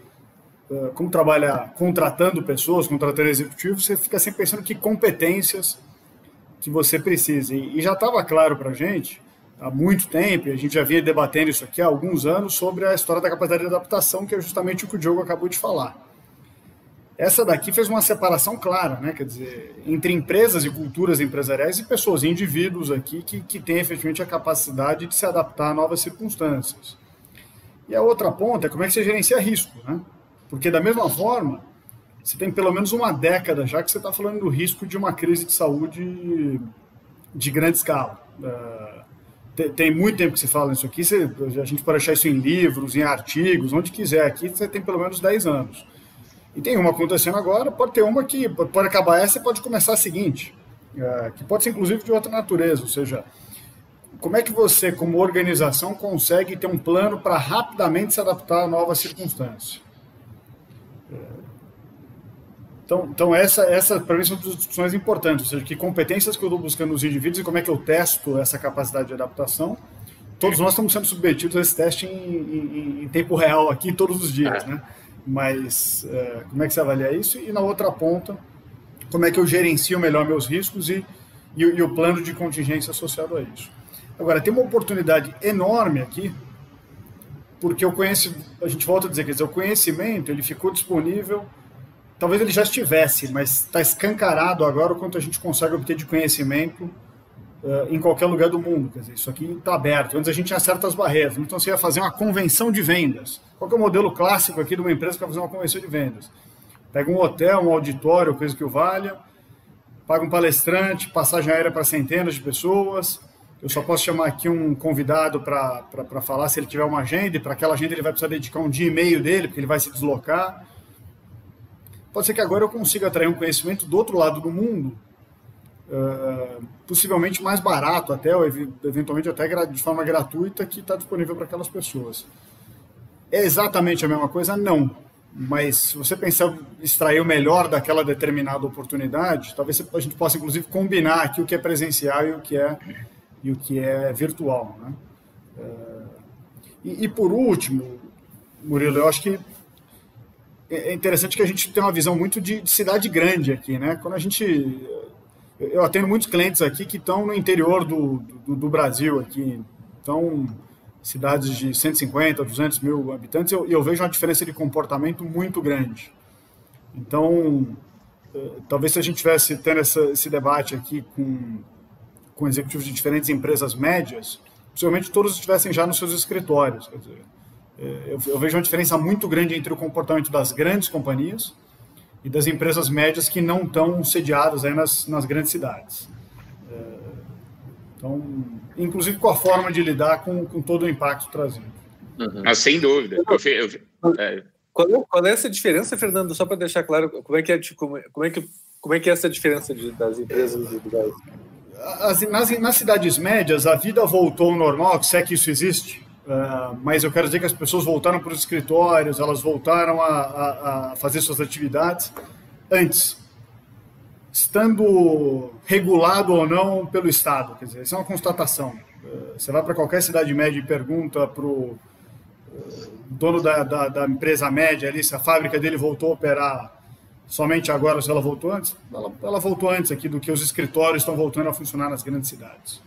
como trabalha contratando pessoas, contratando executivos, você fica sempre pensando que competências que você precisa. E já estava claro para a gente, há muito tempo, e a gente já vinha debatendo isso aqui há alguns anos, sobre a história da capacidade de adaptação, que é justamente o que o Diogo acabou de falar. Essa daqui fez uma separação clara, né? Quer dizer, entre empresas e culturas empresariais e pessoas, indivíduos aqui que têm efetivamente a capacidade de se adaptar a novas circunstâncias. E a outra ponta é como é que você gerencia risco, né? Porque da mesma forma, você tem pelo menos uma década já que você está falando do risco de uma crise de saúde de grande escala. Tem muito tempo que se fala nisso aqui, a gente pode achar isso em livros, em artigos, onde quiser. Aqui você tem pelo menos 10 anos. E tem uma acontecendo agora, pode ter uma que pode acabar essa e pode começar a seguinte, que pode ser inclusive de outra natureza, ou seja, como é que você, como organização, consegue ter um plano para rapidamente se adaptar a novas circunstâncias? Então essa para mim são discussões importantes, ou seja, que competências que eu estou buscando nos indivíduos e como é que eu testo essa capacidade de adaptação. Todos nós estamos sendo submetidos a esse teste em tempo real aqui todos os dias, né? Mas como é que você avalia isso? E na outra ponta, como é que eu gerencio melhor meus riscos e o plano de contingência associado a isso? Agora, tem uma oportunidade enorme aqui, porque a gente volta a dizer, quer dizer, o conhecimento ele ficou disponível, talvez ele já estivesse, mas está escancarado agora o quanto a gente consegue obter de conhecimento em qualquer lugar do mundo. Quer dizer, isso aqui está aberto. Antes a gente tinha certas barreiras. Então você ia fazer uma convenção de vendas. Qual que é o modelo clássico aqui de uma empresa que vai fazer uma convenção de vendas? Pega um hotel, um auditório, coisa que o valha, paga um palestrante, passagem aérea para centenas de pessoas. Eu só posso chamar aqui um convidado para falar se ele tiver uma agenda, e para aquela agenda ele vai precisar dedicar um dia e meio dele, porque ele vai se deslocar. Pode ser que agora eu consiga atrair um conhecimento do outro lado do mundo, possivelmente mais barato até, ou eventualmente até de forma gratuita, que está disponível para aquelas pessoas. É exatamente a mesma coisa? Não. Mas se você pensar extrair o melhor daquela determinada oportunidade, talvez a gente possa, inclusive, combinar aqui o que é presencial e o que é virtual, né? E por último, Murilo, eu acho que é interessante que a gente tem uma visão muito de cidade grande aqui, né? Quando eu atendo muitos clientes aqui que estão no interior do Brasil, aqui, então cidades de 150, 200 mil habitantes, eu vejo uma diferença de comportamento muito grande. Então, talvez se a gente estivesse tendo esse debate aqui com executivos de diferentes empresas médias, possivelmente todos estivessem já nos seus escritórios. Quer dizer, eu vejo uma diferença muito grande entre o comportamento das grandes companhias e das empresas médias que não estão sediadas aí nas grandes cidades. Então, inclusive com a forma de lidar com todo o impacto trazido. Mas sem dúvida. Qual é essa diferença, Fernando? Só para deixar claro, como é que é essa diferença das empresas individuais? Nas cidades médias, a vida voltou ao normal, se é que isso existe, mas eu quero dizer que as pessoas voltaram para os escritórios, elas voltaram a fazer suas atividades antes, estando regulado ou não pelo Estado. Quer dizer, isso é uma constatação. Você vai para qualquer cidade média e pergunta para o dono da empresa média ali se a fábrica dele voltou a operar somente agora, se ela voltou antes. Ela voltou antes aqui do que os escritórios estão voltando a funcionar nas grandes cidades.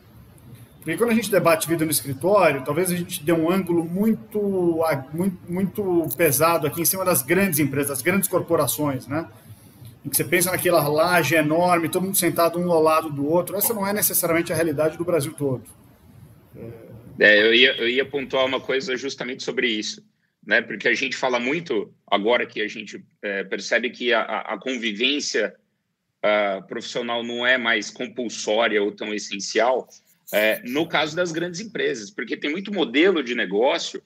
Porque quando a gente debate vida no escritório, talvez a gente dê um ângulo muito pesado aqui em cima das grandes empresas, das grandes corporações, né? Em que você pensa naquela laje enorme, todo mundo sentado um ao lado do outro. Essa não é necessariamente a realidade do Brasil todo. Eu ia pontuar uma coisa justamente sobre isso, né? Porque a gente fala muito, agora que a gente percebe que a convivência profissional não é mais compulsória ou tão essencial, no caso das grandes empresas, porque tem muito modelo de negócio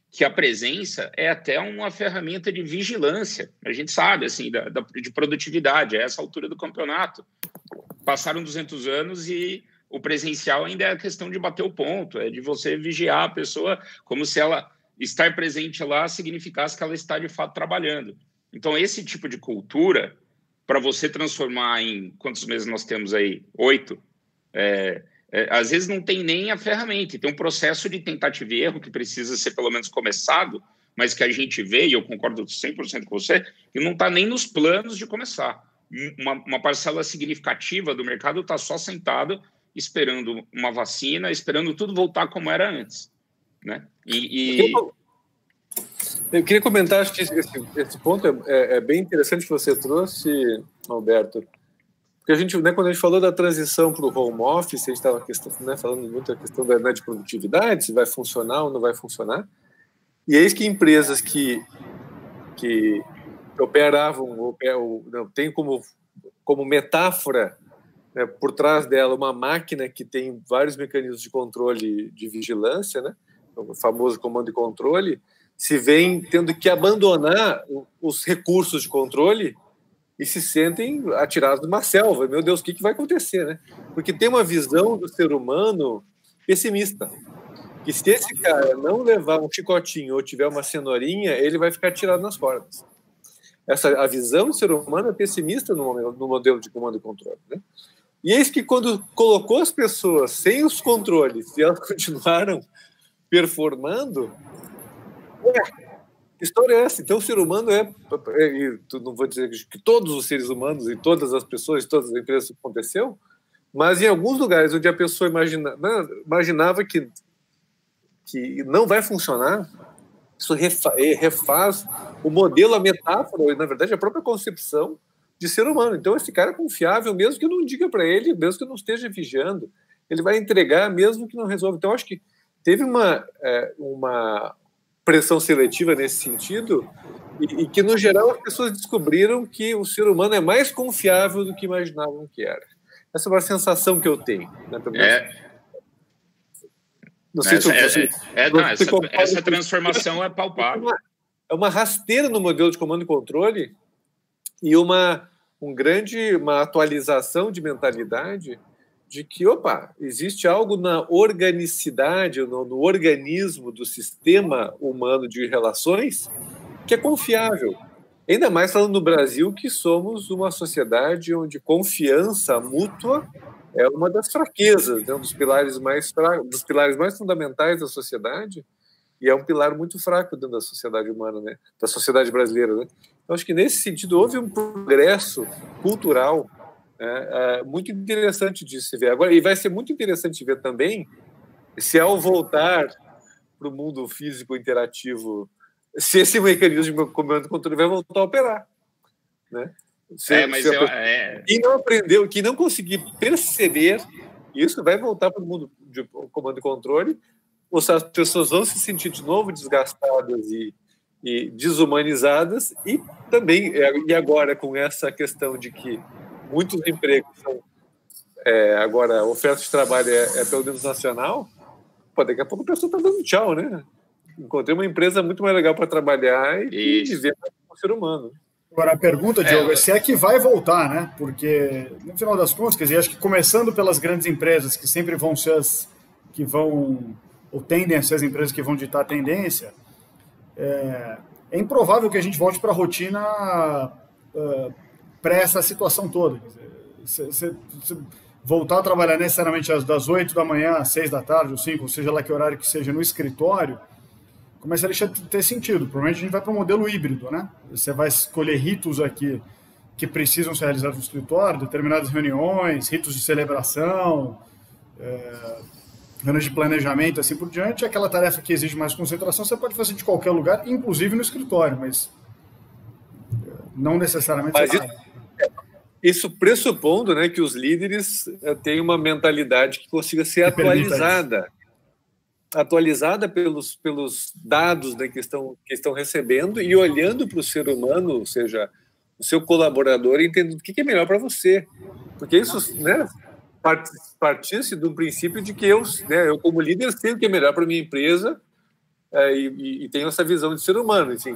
que a presença é até uma ferramenta de vigilância. A gente sabe, assim, de produtividade, a essa altura do campeonato. Passaram 200 anos e o presencial ainda é a questão de bater o ponto, é de você vigiar a pessoa como se ela estar presente lá significasse que ela está, de fato, trabalhando. Então, esse tipo de cultura, para você transformar em... Quantos meses nós temos aí? 8. Às vezes não tem nem a ferramenta, tem um processo de tentativa e erro que precisa ser pelo menos começado mas que a gente vê, e eu concordo 100% com você, que não está nem nos planos de começar. Uma parcela significativa do mercado está só sentado, esperando uma vacina, esperando tudo voltar como era antes, né? Eu queria comentar, acho que esse ponto é bem interessante que você trouxe, Alberto, porque a gente, né, quando a gente falou da transição para o home office, a gente estava, né, falando muito da questão de produtividade, se vai funcionar ou não vai funcionar, e eis que empresas que operavam, tem como metáfora, né, por trás dela uma máquina que tem vários mecanismos de controle de vigilância, né, o famoso comando e controle, se vem tendo que abandonar os recursos de controle e se sentem atirados numa selva. Meu Deus, o que vai acontecer, né? Porque tem uma visão do ser humano pessimista, que se esse cara não levar um chicotinho ou tiver uma cenourinha, ele vai ficar tirado nas cordas. A visão do ser humano é pessimista no modelo de comando e controle, né? E eis que quando colocou as pessoas sem os controles e elas continuaram performando, que história é essa? Então o ser humano não vou dizer que todos os seres humanos e todas as pessoas, todas as empresas aconteceu, mas em alguns lugares onde a pessoa imaginava que não vai funcionar, isso refaz o modelo, a metáfora, e na verdade a própria concepção de ser humano. Então esse cara é confiável, mesmo que eu não diga para ele, mesmo que eu não esteja vigiando, ele vai entregar mesmo que não resolva. Então acho que teve uma pressão seletiva nesse sentido e que, no geral, as pessoas descobriram que o ser humano é mais confiável do que imaginavam que era. Essa é uma sensação que eu tenho. Né? Não sei se essa transformação é palpável. É uma rasteira no modelo de comando e controle e uma atualização de mentalidade de que, existe algo na organicidade, no organismo do sistema humano de relações que é confiável. Ainda mais falando no Brasil, que somos uma sociedade onde confiança mútua é uma das fraquezas, né? dos pilares mais fundamentais da sociedade, e é um pilar muito fraco dentro da sociedade humana, né? Da sociedade brasileira, né? Então, acho que nesse sentido houve um progresso cultural muito interessante de se ver agora, e vai ser muito interessante ver também se, ao voltar para o mundo físico interativo, se esse mecanismo de comando e controle vai voltar a operar, né? Quem não aprendeu, quem não conseguir perceber isso, vai voltar para o mundo de comando e controle, ou seja, as pessoas vão se sentir de novo desgastadas e desumanizadas, e também, e agora com essa questão de que muitos empregos são, agora, a oferta de trabalho é pelo menos nacional, daqui a pouco a pessoa está dando tchau, né? Encontrei uma empresa muito mais legal para trabalhar e viver como ser humano. Agora, a pergunta, Diogo, é se é que vai voltar, né? Porque, no final das contas, quer dizer, acho que começando pelas grandes empresas, que sempre vão ser as que vão, ou tendem a ser as empresas que vão ditar a tendência, é improvável que a gente volte para a rotina pré essa situação toda. Você voltar a trabalhar necessariamente das 8 da manhã às 6 da tarde, ou 5, ou seja lá que horário que seja, no escritório, começa a deixar de ter sentido. Provavelmente a gente vai para um modelo híbrido, né? Você vai escolher ritos aqui que precisam ser realizados no escritório, determinadas reuniões, ritos de celebração, reuniões de planejamento, assim por diante. Aquela tarefa que exige mais concentração, você pode fazer de qualquer lugar, inclusive no escritório, mas não necessariamente... Isso pressupondo, né, que os líderes tenham uma mentalidade que consiga ser atualizada pelos dados, né, que estão recebendo e olhando para o ser humano, ou seja, o seu colaborador, e entendendo o que é melhor para você. Porque isso, né, partisse de um princípio de que eu como líder, sei o que é melhor para a minha empresa e tenho essa visão de ser humano. Enfim,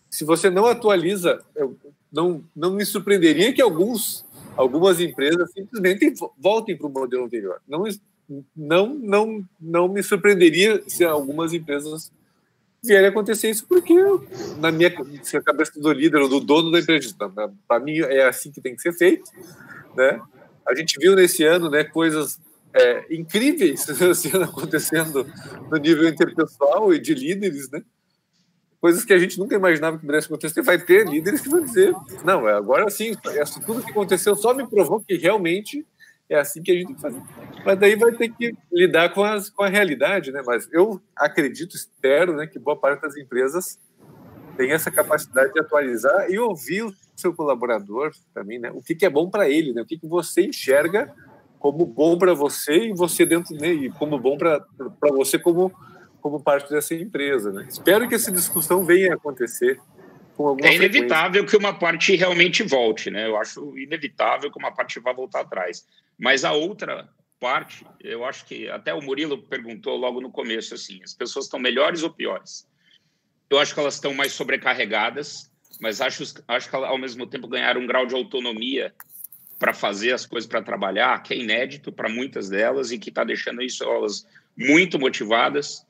se você não atualiza, não me surpreenderia que algumas empresas simplesmente voltem para o modelo anterior. Não me surpreenderia se algumas empresas vierem a acontecer isso, porque na minha cabeça do líder ou do dono da empresa, para mim é assim que tem que ser feito, né? A gente viu nesse ano, né, coisas incríveis acontecendo no nível interpessoal e de líderes, né? coisas que a gente nunca imaginava que pudesse acontecer. Vai ter líderes que vão dizer, não, agora sim, tudo que aconteceu só me provou que realmente é assim que a gente tem que fazer. Mas daí vai ter que lidar com a realidade, né? Mas eu acredito, espero, né, que boa parte das empresas tem essa capacidade de atualizar e ouvir o seu colaborador também, né? O que é bom para ele, né? O que você enxerga como bom para você e você dentro dele, e como bom para você como parte dessa empresa, né? Espero que essa discussão venha a acontecer com alguma frequência. É inevitável que uma parte realmente volte, né? Eu acho inevitável que uma parte vá voltar atrás. Mas a outra parte, eu acho que até o Murilo perguntou logo no começo, assim, as pessoas estão melhores ou piores? Eu acho que elas estão mais sobrecarregadas, mas acho que elas, ao mesmo tempo, ganharam um grau de autonomia para fazer as coisas, para trabalhar, que é inédito para muitas delas e que está deixando isso elas muito motivadas.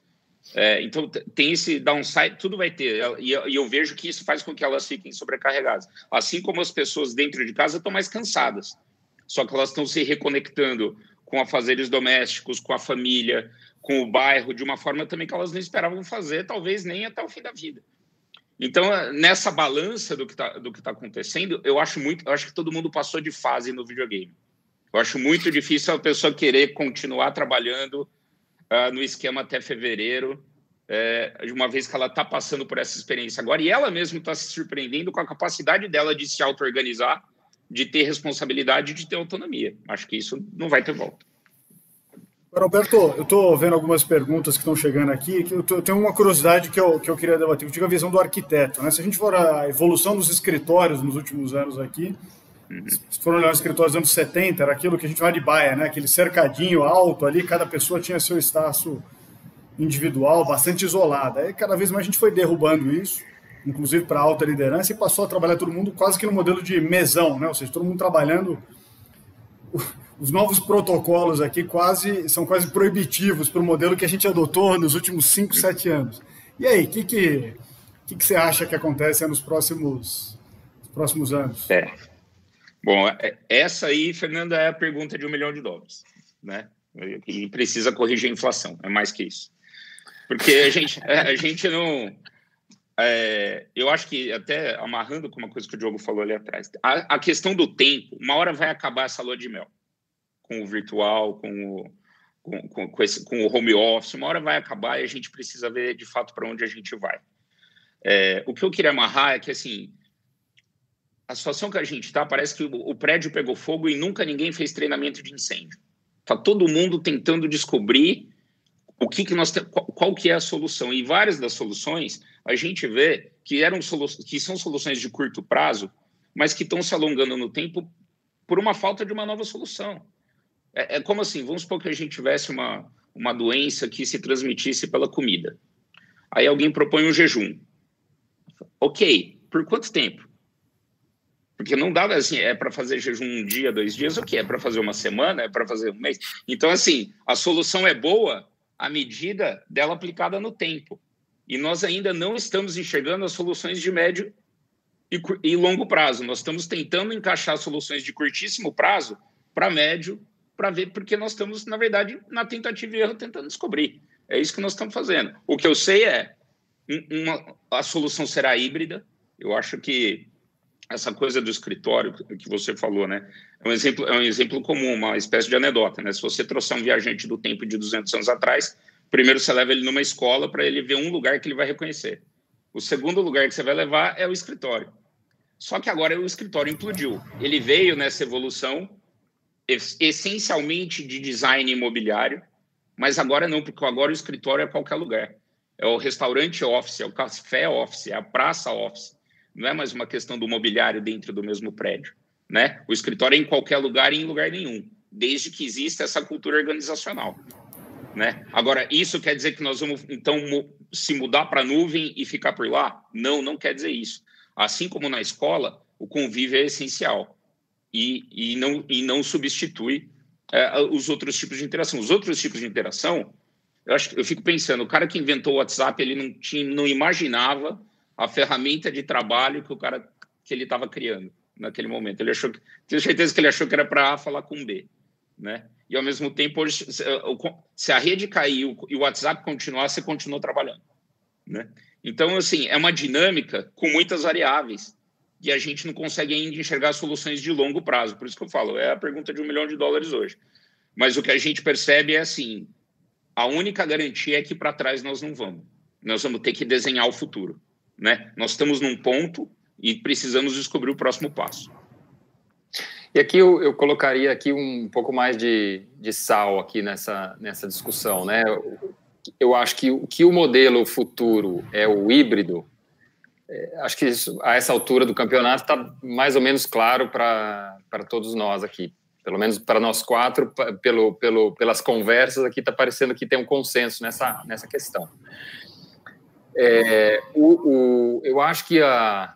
Então, tem esse downside, tudo vai ter. E eu vejo que isso faz com que elas fiquem sobrecarregadas. Assim como as pessoas dentro de casa estão mais cansadas. Só que elas estão se reconectando com afazeres domésticos, com a família, com o bairro, de uma forma também que elas não esperavam fazer, talvez nem até o fim da vida. Então, nessa balança do que tá acontecendo, eu acho que todo mundo passou de fase no videogame. Eu acho muito difícil a pessoa querer continuar trabalhando no esquema até fevereiro, de uma vez que ela está passando por essa experiência agora, e ela mesma está se surpreendendo com a capacidade dela de se auto-organizar, de ter responsabilidade, de ter autonomia. Acho que isso não vai ter volta. Roberto, eu estou vendo algumas perguntas que estão chegando aqui, que eu tenho uma curiosidade que eu queria debater. Eu digo a visão do arquiteto, né? Se a gente for a evolução dos escritórios nos últimos anos aqui, se for olhar os escritórios dos anos 70, era aquilo que a gente chama de baia, né? Aquele cercadinho alto ali, cada pessoa tinha seu espaço individual, bastante isolado. Aí cada vez mais a gente foi derrubando isso, inclusive para a alta liderança, e passou a trabalhar todo mundo quase que no modelo de mesão, né? Ou seja, todo mundo trabalhando. Os novos protocolos aqui são quase proibitivos para o modelo que a gente adotou nos últimos 5, 7 anos. E aí, o que você acha que acontece nos próximos anos? Bom, essa aí, Fernanda, é a pergunta de $1 milhão, né? E precisa corrigir a inflação, é mais que isso. Porque a gente não... eu acho que, até amarrando com uma coisa que o Diogo falou ali atrás, a questão do tempo, uma hora vai acabar essa lua de mel, com o virtual, com o home office, uma hora vai acabar e a gente precisa ver, de fato, para onde a gente vai. O que eu queria amarrar é que, assim, a situação que a gente está, parece que o prédio pegou fogo e nunca ninguém fez treinamento de incêndio. Está todo mundo tentando descobrir qual que é a solução. E várias das soluções, a gente vê que são soluções de curto prazo, mas que estão se alongando no tempo por uma falta de uma nova solução. É como assim, vamos supor que a gente tivesse uma doença que se transmitisse pela comida. Aí alguém propõe um jejum. Ok, por quanto tempo? Porque não dá assim, é para fazer jejum 1 dia, 2 dias, o que? É para fazer uma semana? É para fazer um mês? Então, assim, a solução é boa à medida dela aplicada no tempo. E nós ainda não estamos enxergando as soluções de médio e longo prazo. Nós estamos tentando encaixar soluções de curtíssimo prazo para médio, para ver, porque nós estamos, na verdade, na tentativa e erro, tentando descobrir. É isso que nós estamos fazendo. O que eu sei a solução será híbrida. Eu acho que essa coisa do escritório que você falou, né, é um exemplo comum, uma espécie de anedota, né? Se você trouxer um viajante do tempo de 200 anos atrás, primeiro você leva ele numa escola para ele ver um lugar que ele vai reconhecer. O segundo lugar que você vai levar é o escritório. Só que agora o escritório implodiu. Ele veio nessa evolução essencialmente de design imobiliário, mas agora não, porque agora o escritório é qualquer lugar. É o restaurante office, é o café office, é a praça office. Não é mais uma questão do mobiliário dentro do mesmo prédio, né? O escritório é em qualquer lugar e em lugar nenhum, desde que exista essa cultura organizacional, né? Agora, isso quer dizer que nós vamos, então, se mudar para a nuvem e ficar por lá? Não, não quer dizer isso. Assim como na escola, o convívio é essencial e não substitui os outros tipos de interação. Os outros tipos de interação, eu fico pensando, o cara que inventou o WhatsApp, ele não imaginava a ferramenta de trabalho que ele estava criando naquele momento. Tenho certeza que ele achou que era para A falar com B, né? E, ao mesmo tempo, hoje, se a rede caiu e o WhatsApp continuar, você continua trabalhando, né? Então, assim, é uma dinâmica com muitas variáveis e a gente não consegue ainda enxergar soluções de longo prazo. Por isso que eu falo, é a pergunta de $1 milhão hoje. Mas o que a gente percebe é assim, a única garantia é que para trás nós não vamos. Nós vamos ter que desenhar o futuro, né? Nós estamos num ponto e precisamos descobrir o próximo passo. E aqui eu colocaria aqui um pouco mais de sal aqui nessa discussão, né? Eu acho que o modelo futuro é o híbrido. Acho que isso, a essa altura do campeonato está mais ou menos claro para todos nós aqui. Pelo menos para nós quatro, pelas conversas aqui, está parecendo que tem um consenso nessa questão. Eu acho que a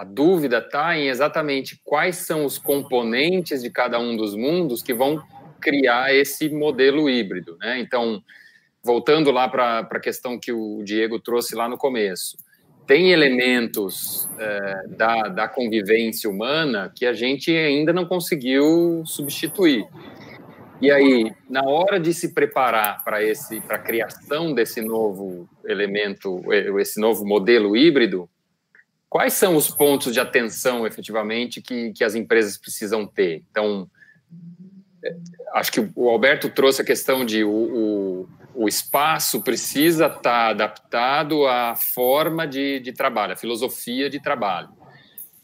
dúvida está em exatamente quais são os componentes de cada um dos mundos que vão criar esse modelo híbrido, né? Então, voltando lá para a questão que o Diego trouxe lá no começo, tem elementos da convivência humana que a gente ainda não conseguiu substituir. E aí, na hora de se preparar para a criação desse novo elemento, esse novo modelo híbrido, quais são os pontos de atenção, efetivamente, que as empresas precisam ter? Então, acho que o Alberto trouxe a questão de o espaço precisa estar adaptado à forma de trabalho, à filosofia de trabalho.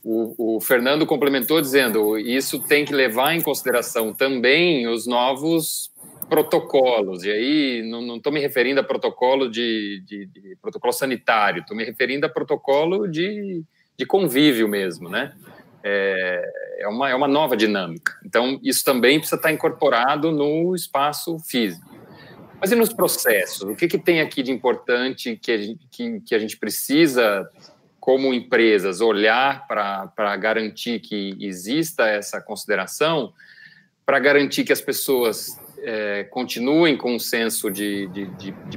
O Fernando complementou dizendo isso tem que levar em consideração também os novos protocolos, e aí não estou me referindo a protocolo de protocolo sanitário, estou me referindo a protocolo de convívio mesmo, né? É uma nova dinâmica. Então, isso também precisa estar incorporado no espaço físico. Mas e nos processos? O que tem aqui de importante que a gente precisa, como empresas, olhar para garantir que exista essa consideração, para garantir que as pessoas continuem com um senso de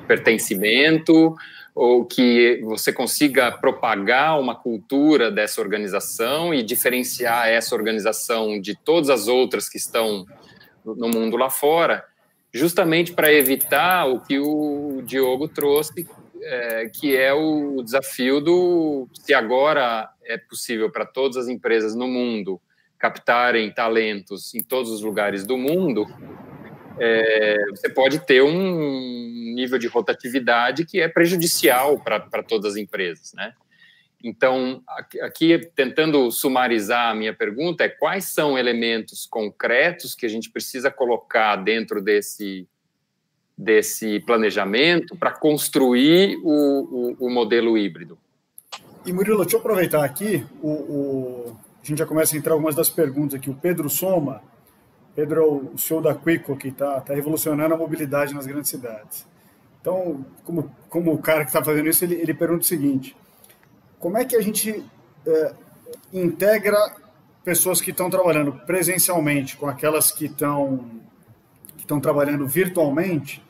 pertencimento, ou que você consiga propagar uma cultura dessa organização e diferenciar essa organização de todas as outras que estão no mundo lá fora, justamente para evitar o que o Diogo trouxe, que é o desafio se agora é possível para todas as empresas no mundo captarem talentos em todos os lugares do mundo, você pode ter um nível de rotatividade que é prejudicial para todas as empresas, né? Então, aqui, tentando sumarizar a minha pergunta, quais são elementos concretos que a gente precisa colocar dentro desse planejamento para construir o modelo híbrido? E, Murilo, deixa eu aproveitar aqui, a gente já começa a entrar algumas das perguntas aqui. O Pedro Soma, Pedro é o CEO da Quico, que está revolucionando a mobilidade nas grandes cidades. Então, como o cara que está fazendo isso, ele pergunta o seguinte: como é que a gente integra pessoas que estão trabalhando presencialmente com aquelas que estão trabalhando virtualmente,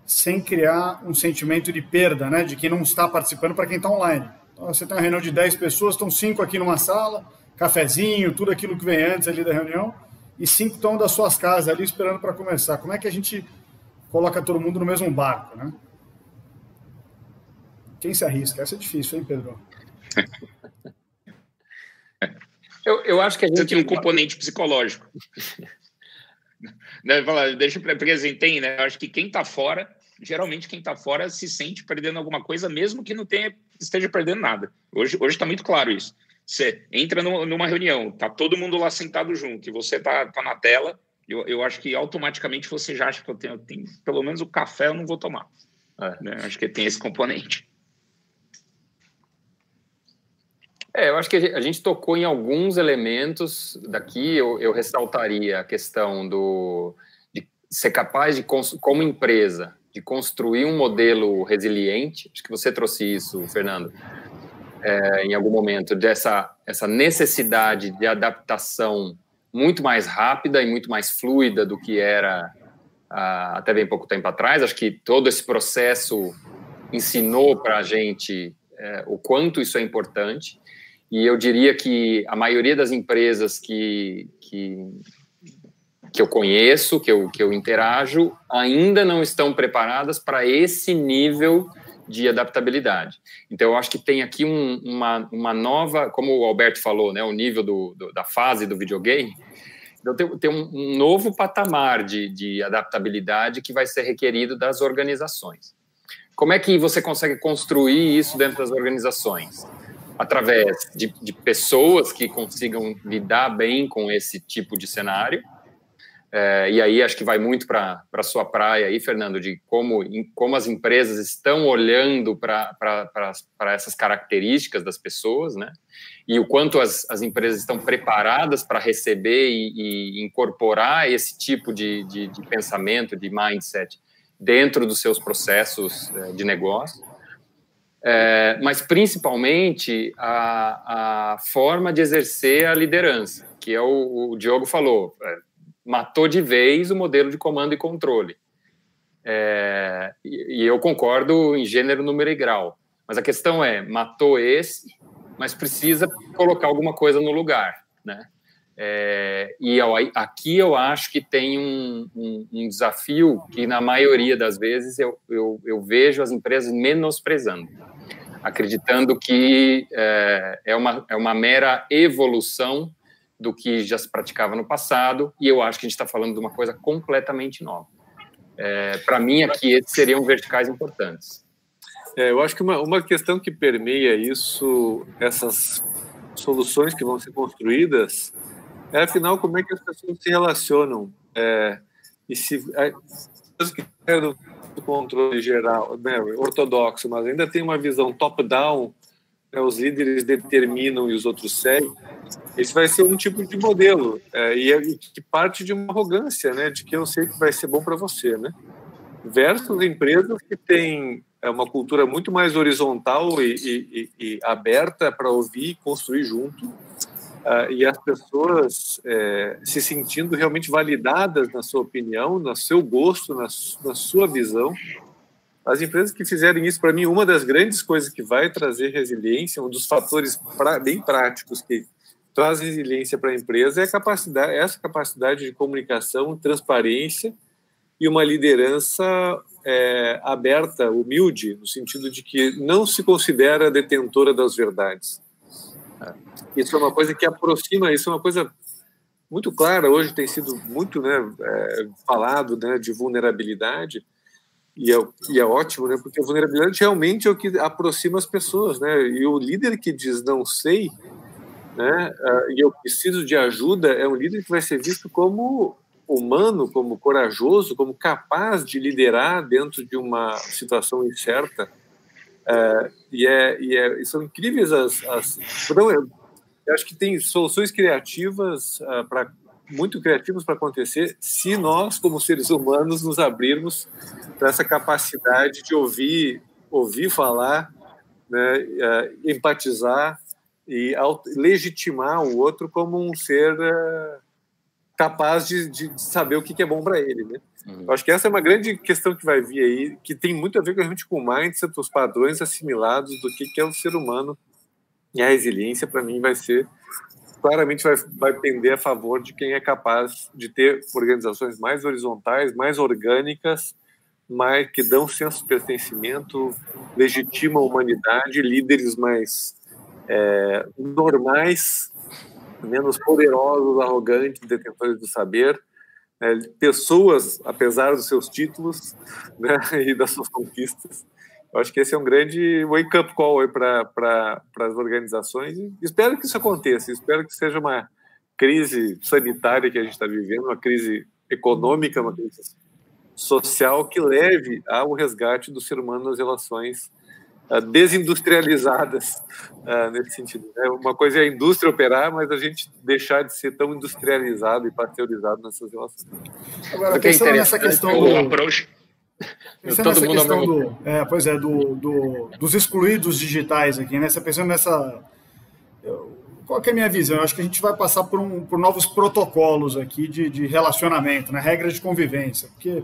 sem criar um sentimento de perda, né, de quem não está participando para quem está online? Então, você tem uma reunião de 10 pessoas, estão 5 aqui numa sala, cafezinho, tudo aquilo que vem antes ali da reunião, e 5 estão das suas casas ali esperando para começar. Como é que a gente coloca todo mundo no mesmo barco, né? Quem se arrisca? Essa é difícil, hein, Pedro? Eu acho que a gente tem um componente psicológico. Deixa eu apresentar, né? Eu acho que quem está fora, geralmente quem está fora se sente perdendo alguma coisa, mesmo que não esteja perdendo nada. Hoje está muito claro isso. Você entra numa reunião, tá todo mundo lá sentado junto, e você tá na tela, eu acho que automaticamente você já acha que eu tenho pelo menos o café eu não vou tomar. Né? Acho que tem esse componente. Eu acho que a gente tocou em alguns elementos daqui. Eu ressaltaria a questão de ser capaz de, como empresa, de construir um modelo resiliente. Acho que você trouxe isso, Fernando, em algum momento, dessa necessidade de adaptação muito mais rápida e muito mais fluida do que era até bem pouco tempo atrás. Acho que todo esse processo ensinou para a gente o quanto isso é importante. E eu diria que a maioria das empresas que eu conheço, que eu interajo, ainda não estão preparadas para esse nível de adaptabilidade. Então, eu acho que tem aqui uma nova, como o Alberto falou, né, o nível da fase do videogame. Então, tem um novo patamar de adaptabilidade que vai ser requerido das organizações. Como é que você consegue construir isso dentro das organizações? Através de pessoas que consigam lidar bem com esse tipo de cenário. E aí acho que vai muito para a sua praia aí, Fernando, de como as empresas estão olhando para essas características das pessoas, né? E o quanto as empresas estão preparadas para receber e incorporar esse tipo de pensamento, de mindset, dentro dos seus processos de negócio. Mas principalmente a forma de exercer a liderança, que é o Diogo falou, matou de vez o modelo de comando e controle. E eu concordo em gênero, número e grau, mas a questão matou esse, mas precisa colocar alguma coisa no lugar, né? E aqui eu acho que tem um desafio que na maioria das vezes eu vejo as empresas menosprezando, acreditando que é uma mera evolução do que já se praticava no passado, e eu acho que a gente está falando de uma coisa completamente nova. Para mim, aqui, esses seriam verticais importantes. Eu acho que uma questão que permeia isso, essas soluções que vão ser construídas, afinal, como é que as pessoas se relacionam. E se as que do controle geral, né, ortodoxo, mas ainda tem uma visão top-down, né, os líderes determinam e os outros seguem. Esse vai ser um tipo de modelo, que parte de uma arrogância, né, de que eu sei que vai ser bom para você, né? Versus empresas que têm uma cultura muito mais horizontal e aberta para ouvir e construir junto, e as pessoas se sentindo realmente validadas na sua opinião, no seu gosto, na sua visão. As empresas que fizerem isso, para mim, uma das grandes coisas que vai trazer resiliência, um dos fatores bem práticos que traz resiliência para a empresa essa capacidade de comunicação, transparência e uma liderança aberta, humilde, no sentido de que não se considera detentora das verdades. Isso é uma coisa que aproxima, isso é uma coisa muito clara, hoje tem sido muito, né, falado, né, de vulnerabilidade, e é ótimo, né, porque a vulnerabilidade realmente é o que aproxima as pessoas, né, e o líder que diz não sei, né, e eu preciso de ajuda, é um líder que vai ser visto como humano, como corajoso, como capaz de liderar dentro de uma situação incerta. E são incríveis eu acho que tem soluções criativas, muito criativas para acontecer, se nós, como seres humanos, nos abrirmos para essa capacidade de ouvir falar, né, empatizar e legitimar o outro como um ser capaz de saber o que é bom para ele, né? Eu acho que essa é uma grande questão que vai vir aí, que tem muito a ver realmente com o mindset, os padrões assimilados do que é o ser humano, e a resiliência, para mim, claramente vai pender a favor de quem é capaz de ter organizações mais horizontais, mais orgânicas, que dão senso de pertencimento, legitimam a humanidade, líderes mais normais, menos poderosos, arrogantes, detentores do saber, pessoas, apesar dos seus títulos, né, e das suas conquistas. Eu acho que esse é um grande wake-up call para as organizações. E espero que isso aconteça, espero que seja uma crise sanitária que a gente está vivendo, uma crise econômica, uma crise social que leve ao resgate do ser humano nas relações desindustrializadas, nesse sentido. Uma coisa é a indústria operar, mas a gente deixar de ser tão industrializado e pasteurizado nessas relações. Agora, pensando nessa questão dos excluídos digitais aqui, né? Você pensando nessa... Qual que é a minha visão? Eu acho que a gente vai passar por novos protocolos aqui de relacionamento, né? Regras de convivência, porque...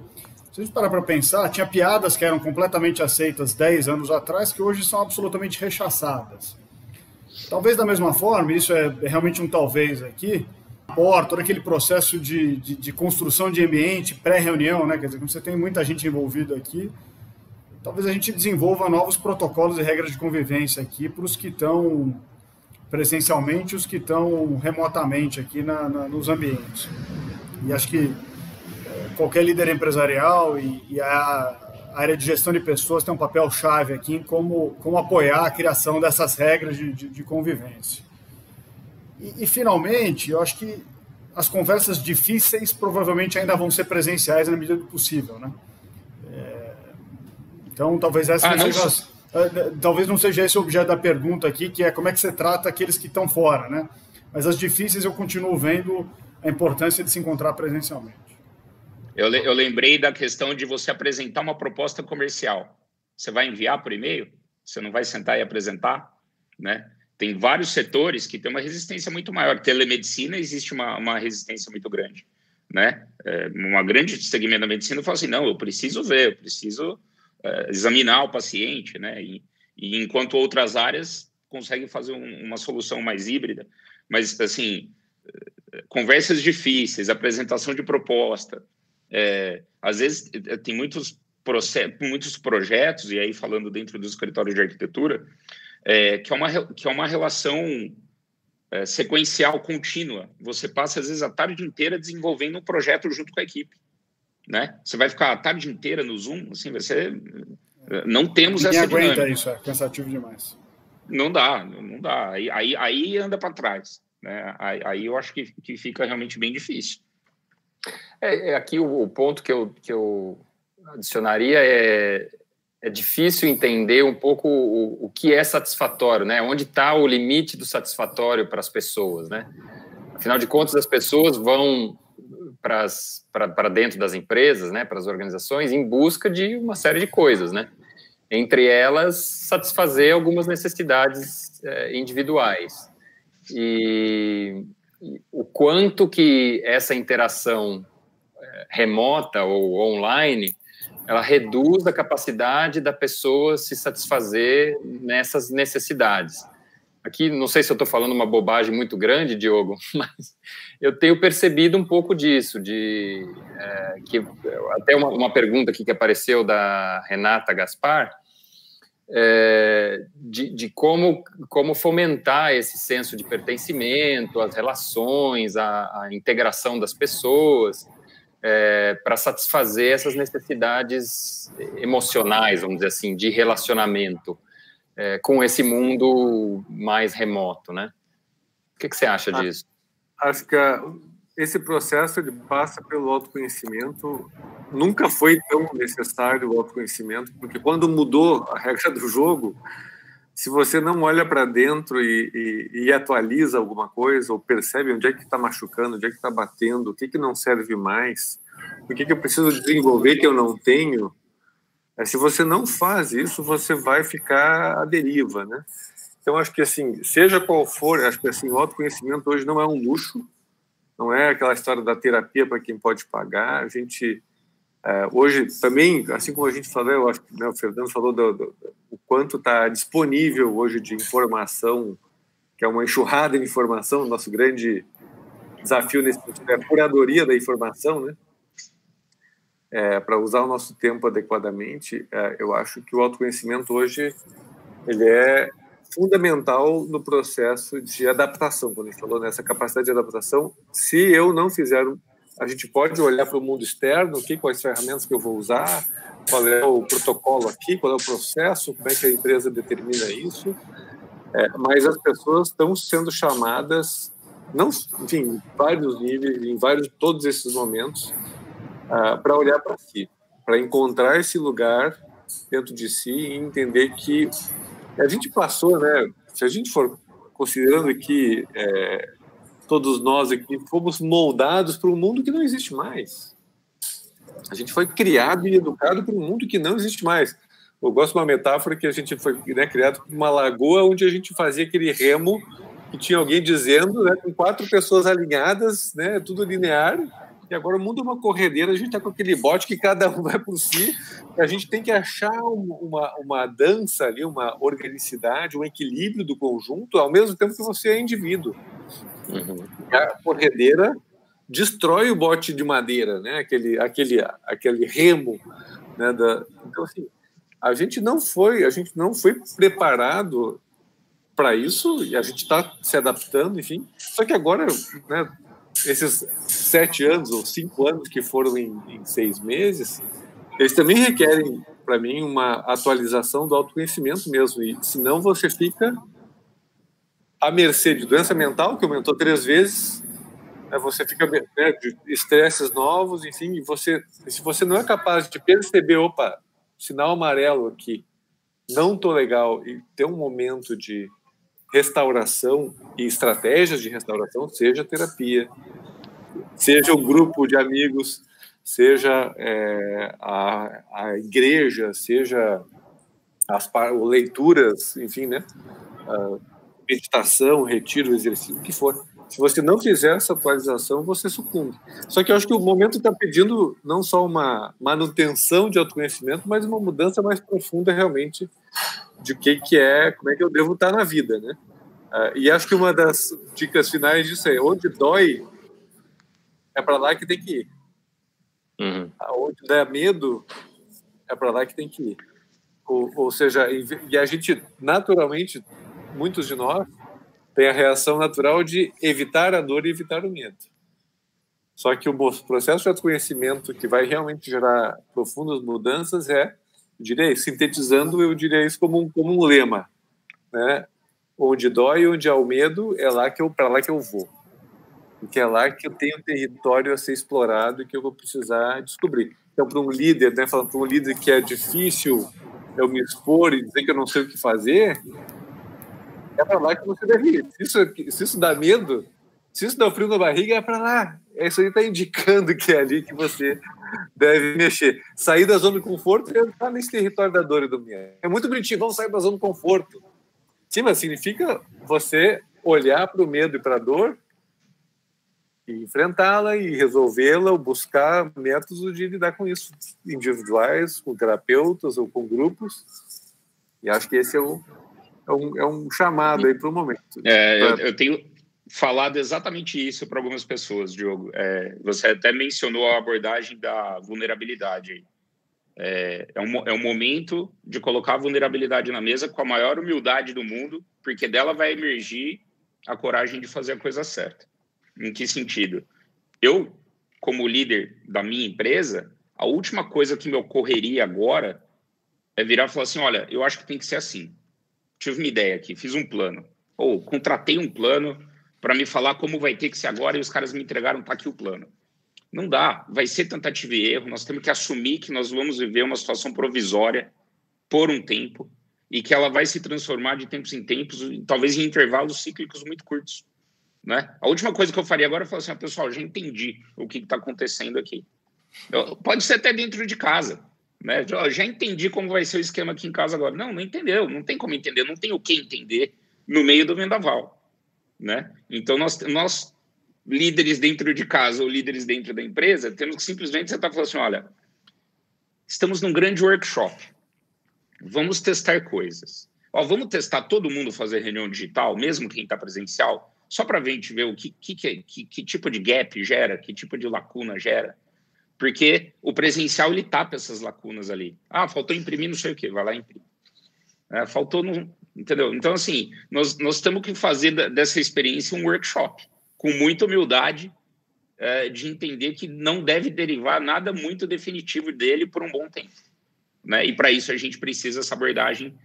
Se a gente parar para pensar, tinha piadas que eram completamente aceitas 10 anos atrás que hoje são absolutamente rechaçadas. Talvez da mesma forma, isso é realmente um talvez aqui, todo aquele processo de construção de ambiente pré-reunião, né? Quer dizer, quando você tem muita gente envolvida aqui, talvez a gente desenvolva novos protocolos e regras de convivência aqui para os que estão presencialmente e os que estão remotamente aqui nos ambientes. E acho que qualquer líder empresarial e a área de gestão de pessoas tem um papel-chave aqui em como apoiar a criação dessas regras de convivência. E, finalmente, eu acho que as conversas difíceis provavelmente ainda vão ser presenciais na medida do possível, né? Então, talvez talvez não seja esse o objeto da pergunta aqui, que é como é que você trata aqueles que estão fora, né? Mas as difíceis eu continuo vendo a importância de se encontrar presencialmente. Eu lembrei da questão de você apresentar uma proposta comercial. Você vai enviar por e-mail? Você não vai sentar e apresentar, né? Tem vários setores que têm uma resistência muito maior. Telemedicina, existe uma resistência muito grande, né? Uma grande segmento da medicina fala assim, não, eu preciso ver, eu preciso examinar o paciente, né? E enquanto outras áreas conseguem fazer uma solução mais híbrida. Mas, assim, conversas difíceis, apresentação de proposta, às vezes tem muitos projetos, e aí falando dentro do escritório de arquitetura, que é uma relação sequencial, contínua. Você passa, às vezes, a tarde inteira desenvolvendo um projeto junto com a equipe, né? Você vai ficar a tarde inteira no Zoom, assim, não temos essa dinâmica. Ninguém aguenta isso, é cansativo demais. Não dá. Aí anda para trás, né? Aí eu acho que fica realmente bem difícil. Aqui o ponto que eu adicionaria é difícil entender um pouco o que é satisfatório, né? Onde está o limite do satisfatório para as pessoas, né? Afinal de contas, as pessoas vão para dentro das empresas, né? Para as organizações, em busca de uma série de coisas, né? Entre elas, satisfazer algumas necessidades individuais. E o quanto que essa interação remota ou online, ela reduz a capacidade da pessoa se satisfazer nessas necessidades. Aqui, não sei se eu estou falando uma bobagem muito grande, Diogo, mas eu tenho percebido um pouco disso, que até uma pergunta aqui que apareceu da Renata Gaspar, de como fomentar esse senso de pertencimento, as relações, a integração das pessoas, para satisfazer essas necessidades emocionais, vamos dizer assim, de relacionamento com esse mundo mais remoto, né? O que você acha disso? Acho que esse processo ele passa pelo autoconhecimento. Nunca foi tão necessário o autoconhecimento, porque quando mudou a regra do jogo, se você não olha para dentro e atualiza alguma coisa, ou percebe onde é que está machucando, onde é que está batendo, o que não serve mais, o que eu preciso desenvolver que eu não tenho, se você não faz isso, você vai ficar à deriva, né? Então, acho que, assim, seja qual for, acho que assim, o autoconhecimento hoje não é um luxo, não é aquela história da terapia para quem pode pagar. A gente, hoje, também, assim como a gente falou, eu acho que, né, o Fernando falou o quanto está disponível hoje de informação, que é uma enxurrada de informação, nosso grande desafio nesse é a curadoria da informação, né? Para usar o nosso tempo adequadamente, eu acho que o autoconhecimento hoje ele é fundamental no processo de adaptação. Quando a gente falou nessa capacidade de adaptação, se eu não fizer, a gente pode olhar para o mundo externo, quais ferramentas que eu vou usar, qual é o protocolo aqui, qual é o processo, como é que a empresa determina isso, mas as pessoas estão sendo chamadas, não, enfim, em vários níveis, todos esses momentos, para olhar para si, para encontrar esse lugar dentro de si e entender que a gente passou, né? Se a gente for considerando que todos nós aqui fomos moldados para um mundo que não existe mais. A gente foi criado e educado para um mundo que não existe mais. Eu gosto de uma metáfora que a gente foi, né, criado como uma lagoa onde a gente fazia aquele remo que tinha alguém dizendo, né, com 4 pessoas alinhadas, né, tudo linear. E agora o mundo é uma corredeira, a gente está com aquele bote que cada um vai por si, a gente tem que achar uma dança ali, uma organicidade, um equilíbrio do conjunto, ao mesmo tempo que você é indivíduo. E a corredeira destrói o bote de madeira, né? aquele remo. Né? Então, assim, a gente não foi preparado para isso, e a gente está se adaptando, enfim. Só que agora, né, esses 7 anos ou 5 anos que foram em 6 meses, eles também requerem, para mim, uma atualização do autoconhecimento mesmo, e senão você fica à mercê de doença mental, que aumentou 3 vezes, né, você fica, né, de estresses novos, enfim, e se você não é capaz de perceber, opa, sinal amarelo aqui, não estou legal, e ter um momento de restauração e estratégias de restauração, seja terapia, seja um grupo de amigos, seja a igreja, seja as leituras, enfim, né? Meditação, retiro, exercício, o que for. Se você não fizer essa atualização, você sucumbe. Só que eu acho que o momento está pedindo não só uma manutenção de autoconhecimento, mas uma mudança mais profunda realmente de como é que eu devo estar na vida, né? E acho que uma das dicas finais disso é: onde dói, é para lá que tem que ir. Uhum. Onde dá medo, é para lá que tem que ir. Ou seja, e a gente, naturalmente, muitos de nós têm a reação natural de evitar a dor e evitar o medo. Só que o processo de autoconhecimento que vai realmente gerar profundas mudanças sintetizando, eu diria isso como um lema, né? Onde dói, onde há o medo, para lá que eu vou. Porque é lá que eu tenho território a ser explorado e que eu vou precisar descobrir. Então, para um líder, né, falando para um líder que é difícil eu me expor e dizer que eu não sei o que fazer, é para lá que você deve ir. Se isso dá medo, se isso dá frio na barriga, é para lá. Isso aí está indicando que é ali que você deve mexer. Sair da zona de conforto e entrar nesse território da dor e do medo. É muito bonitinho, vamos sair da zona de conforto. Sim, mas significa você olhar para o medo e para a dor e enfrentá-la e resolvê-la, ou buscar métodos de lidar com isso, individuais, com terapeutas ou com grupos. E acho que esse é um chamado aí para o momento. Eu tenho falado exatamente isso para algumas pessoas, Diogo. Você até mencionou a abordagem da vulnerabilidade aí. É um momento de colocar a vulnerabilidade na mesa com a maior humildade do mundo, porque dela vai emergir a coragem de fazer a coisa certa. Em que sentido? Eu, como líder da minha empresa, a última coisa que me ocorreria agora é virar e falar assim: olha, eu acho que tem que ser assim. Tive uma ideia aqui, fiz um plano. Ou contratei um plano para me falar como vai ter que ser agora e os caras me entregaram, tá aqui o plano. Não dá, vai ser tentativa e erro, nós temos que assumir que nós vamos viver uma situação provisória por um tempo e que ela vai se transformar de tempos em tempos, talvez em intervalos cíclicos muito curtos, né? A última coisa que eu faria agora é falar assim: pessoal, já entendi o que está acontecendo aqui. Pode ser até dentro de casa, né? Já entendi como vai ser o esquema aqui em casa agora. Não entendeu, não tem como entender, não tem o que entender no meio do vendaval, né? Então nós líderes dentro de casa ou líderes dentro da empresa, temos que simplesmente sentar e falar assim: olha, estamos num grande workshop, vamos testar coisas. Vamos testar todo mundo fazer reunião digital, mesmo quem está presencial, só para a gente ver que tipo de gap gera, que tipo de lacuna gera. Porque o presencial, ele tapa essas lacunas ali. Faltou imprimir não sei o quê, vai lá e imprime. Faltou, entendeu? Então, assim, nós temos que fazer dessa experiência um workshop, com muita humildade, de entender que não deve derivar nada muito definitivo dele por um bom tempo, né? E para isso a gente precisa dessa abordagem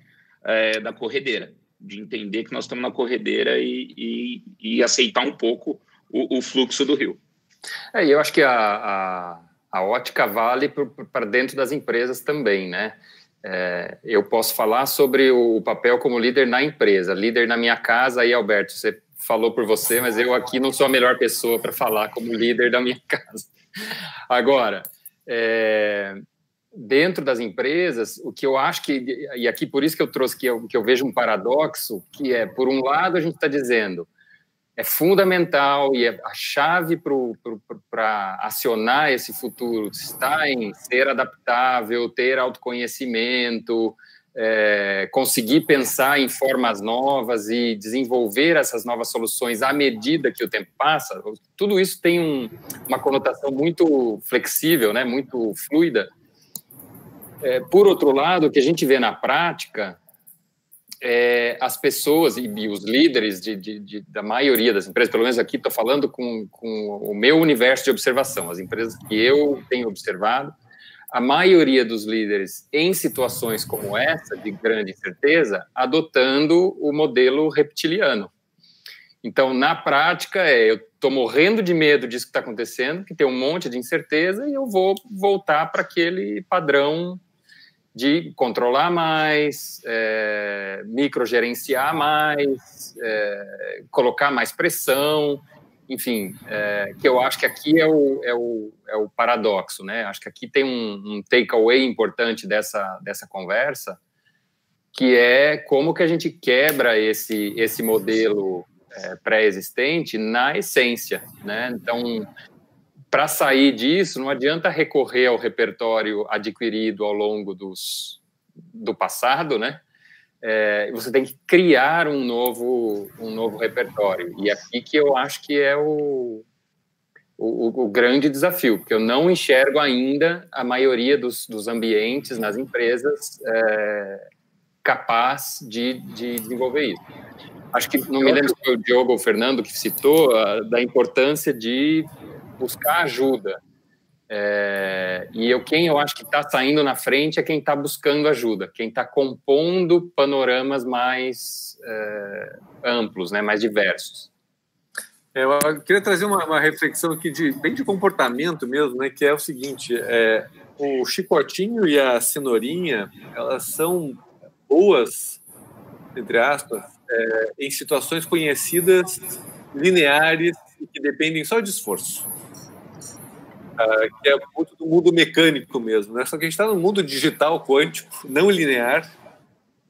da corredeira, de entender que nós estamos na corredeira e aceitar um pouco o fluxo do rio. E eu acho que a ótica vale para dentro das empresas também, né? Eu posso falar sobre o papel como líder na empresa, líder na minha casa. Aí, Alberto, você falou por você, mas eu aqui não sou a melhor pessoa para falar como líder da minha casa. Agora, dentro das empresas, o que eu acho que, e aqui por isso que eu trouxe que eu vejo um paradoxo, que por um lado a gente está dizendo é fundamental e a chave para acionar esse futuro está em ser adaptável, ter autoconhecimento, conseguir pensar em formas novas e desenvolver essas novas soluções à medida que o tempo passa. Tudo isso tem uma conotação muito flexível, né, muito fluida. por outro lado, o que a gente vê na prática as pessoas e os líderes da maioria das empresas, pelo menos aqui estou falando com o meu universo de observação, as empresas que eu tenho observado, a maioria dos líderes em situações como essa, de grande incerteza, adotando o modelo reptiliano. Então, na prática, eu estou morrendo de medo disso que está acontecendo, que tem um monte de incerteza, e eu vou voltar para aquele padrão de controlar mais, microgerenciar mais, colocar mais pressão, enfim, que eu acho que aqui é o paradoxo, né? Acho que aqui tem um takeaway importante dessa conversa, que é como que a gente quebra esse modelo pré-existente na essência, né? Então, para sair disso, não adianta recorrer ao repertório adquirido ao longo do passado, né? Você tem que criar um novo repertório. E aqui que eu acho que é o grande desafio, porque eu não enxergo ainda a maioria dos ambientes nas empresas capaz de desenvolver isso. Acho que, não me lembro se foi o Diogo ou o Fernando que citou, da importância de buscar ajuda. Quem eu acho que está saindo na frente é quem está buscando ajuda, quem está compondo panoramas mais amplos, né, mais diversos. Eu queria trazer uma reflexão aqui bem de comportamento mesmo, né, que é o seguinte, o chicotinho e a cenourinha, elas são boas, entre aspas, em situações conhecidas, lineares, e que dependem só de esforço. Que é muito do mundo mecânico mesmo, né? Só que a gente está no mundo digital, quântico, não linear,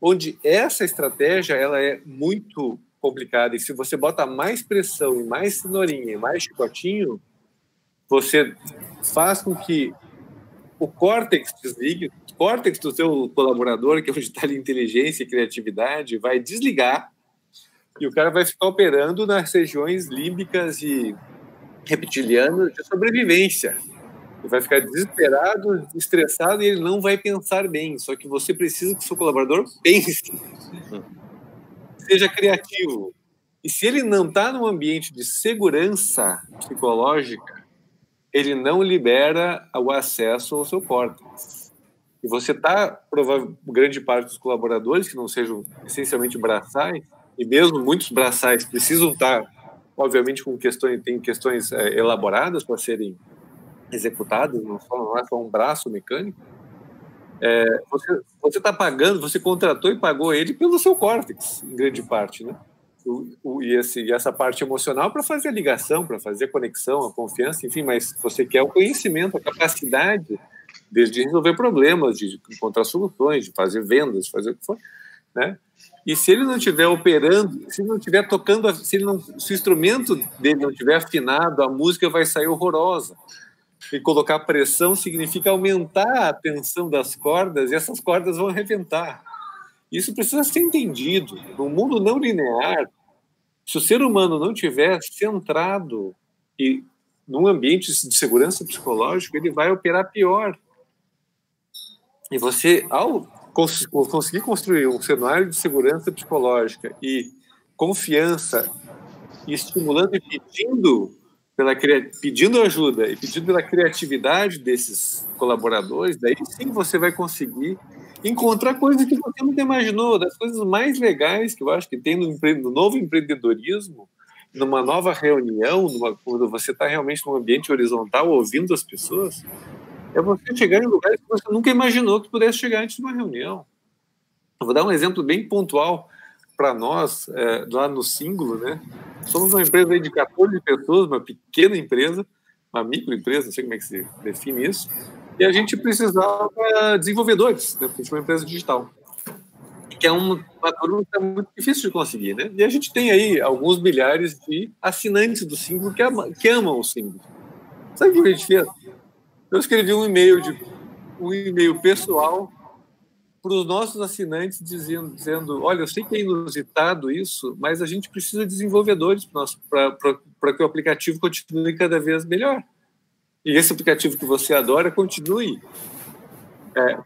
onde essa estratégia ela é muito complicada. E se você bota mais pressão e mais cenourinha e mais chicotinho, você faz com que o córtex desligue, o córtex do seu colaborador, que é onde está a inteligência e criatividade, vai desligar e o cara vai ficar operando nas regiões límbicas e reptilianas de sobrevivência. Ele vai ficar desesperado, estressado e ele não vai pensar bem. Só que você precisa que o seu colaborador pense, seja criativo. E se ele não está num ambiente de segurança psicológica, ele não libera o acesso ao seu córtex. E você está, provavelmente, grande parte dos colaboradores, que não sejam essencialmente braçais, e mesmo muitos braçais precisam estar, obviamente, tem questões elaboradas para serem executadas, não é só um braço mecânico. Você está pagando, você contratou e pagou ele pelo seu córtex, em grande parte, né? E essa parte emocional para fazer a ligação, para fazer a conexão, a confiança, enfim, mas você quer o conhecimento, a capacidade de resolver problemas, de encontrar soluções, de fazer vendas, de fazer o que for, né? E se ele não estiver operando, se ele não estiver tocando, se o instrumento dele não estiver afinado, a música vai sair horrorosa. E colocar pressão significa aumentar a tensão das cordas e essas cordas vão arrebentar. Isso precisa ser entendido. No mundo não linear, se o ser humano não estiver centrado e num ambiente de segurança psicológica, ele vai operar pior. E você, ao conseguir construir um cenário de segurança psicológica e confiança, e estimulando e pedindo ajuda e pedindo pela criatividade desses colaboradores, daí sim você vai conseguir encontrar coisas que você nunca imaginou, das coisas mais legais que eu acho que tem no novo empreendedorismo, numa nova reunião, quando você está realmente num ambiente horizontal, ouvindo as pessoas, é você chegar em lugares que você nunca imaginou que pudesse chegar antes de uma reunião. Eu vou dar um exemplo bem pontual para nós, lá no Símbolo, né? Somos uma empresa aí de 14 pessoas, uma pequena empresa, uma microempresa, não sei como é que se define isso, e a gente precisava de desenvolvedores, né? Porque a gente é uma empresa digital, que é uma turma que é muito difícil de conseguir, né? E a gente tem aí alguns milhares de assinantes do Símbolo que amam o Símbolo. Sabe o que a gente fez? Eu escrevi um e-mail pessoal para os nossos assinantes dizendo, olha, eu sei que é inusitado isso, mas a gente precisa de desenvolvedores para que o aplicativo continue cada vez melhor. E esse aplicativo que você adora continue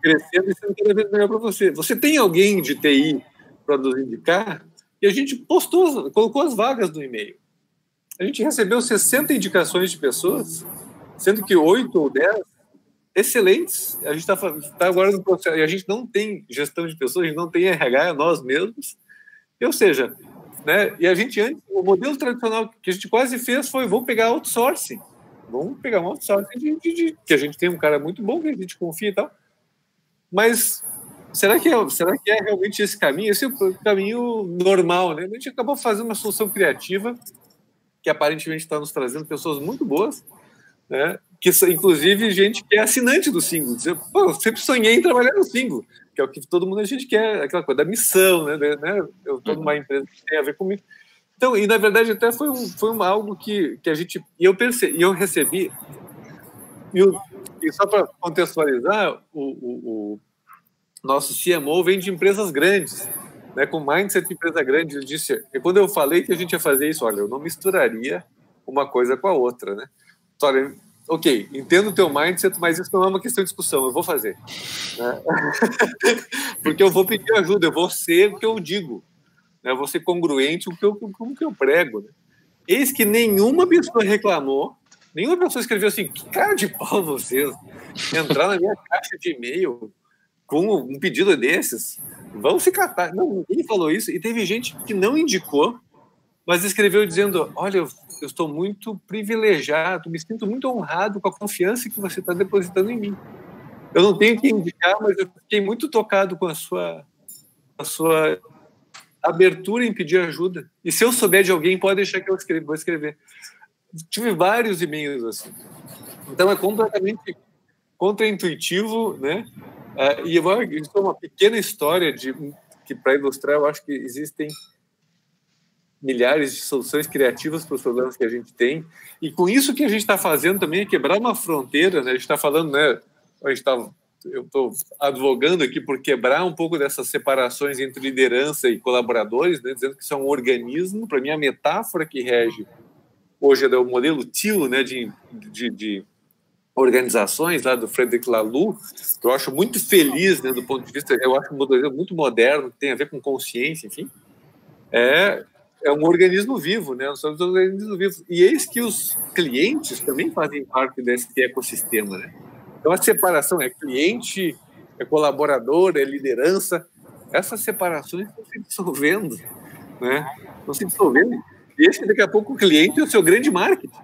crescendo e sendo cada vez melhor para você. Você tem alguém de TI para nos indicar? E a gente colocou as vagas no e-mail. A gente recebeu 60 indicações de pessoas, sendo que 8 ou 10 excelentes. A gente está agora no processo, e a gente não tem gestão de pessoas, a gente não tem RH, nós mesmos. Ou seja, né, e a gente antes, o modelo tradicional que a gente quase fez foi: vamos pegar outsourcing. Vamos pegar um outsourcing que a gente tem um cara muito bom, que a gente confia e tal. Mas será que é realmente esse caminho? Esse é o caminho normal, né? A gente acabou fazendo uma solução criativa que aparentemente está nos trazendo pessoas muito boas, né? Que inclusive gente que é assinante do Singu. Dizer, pô, eu sempre sonhei em trabalhar no Singu, que é o que todo mundo a gente quer, aquela coisa da missão, né? Eu estou numa empresa que tem a ver comigo. Então, e na verdade até foi algo que a gente, e eu recebi, e só para contextualizar, o nosso CMO vem de empresas grandes, né, com mindset de empresa grande. Ele disse, e quando eu falei que a gente ia fazer isso, olha, eu não misturaria uma coisa com a outra, né? Olha, ok, entendo o teu mindset, mas isso não é uma questão de discussão, eu vou fazer, né? Porque eu vou pedir ajuda, eu vou ser o que eu digo, né? Eu vou ser congruente com o que eu prego, né? Eis que nenhuma pessoa reclamou, nenhuma pessoa escreveu assim: que cara de pau vocês, entrar na minha caixa de e-mail com um pedido desses, vão se catar. Não, ninguém falou isso, e teve gente que não indicou, mas escreveu dizendo: olha, eu estou muito privilegiado, me sinto muito honrado com a confiança que você está depositando em mim. Eu não tenho que indicar, mas eu fiquei muito tocado com a sua abertura em pedir ajuda. E se eu souber de alguém, pode deixar que eu vou escrever. Tive vários e-mails assim. Então é completamente contraintuitivo, né? E isso é uma pequena história que, para ilustrar, eu acho que existem milhares de soluções criativas para os problemas que a gente tem. E com isso que a gente está fazendo também é quebrar uma fronteira, né? A gente está falando, né? Eu estou advogando aqui por quebrar um pouco dessas separações entre liderança e colaboradores, né? Dizendo que isso é um organismo. Para mim, a metáfora que rege hoje é o modelo TIL, né? De organizações lá do Frederic Laloux, que eu acho muito feliz, né, do ponto de vista, eu acho um modelo muito moderno, que tem a ver com consciência, enfim, é um organismo vivo, né? Nós somos um organismo vivo. E eis que os clientes também fazem parte desse ecossistema, né? Então a separação é cliente, é colaborador, é liderança. Essas separações estão se dissolvendo, né? Estão se dissolvendo. E esse daqui a pouco o cliente é o seu grande marketing,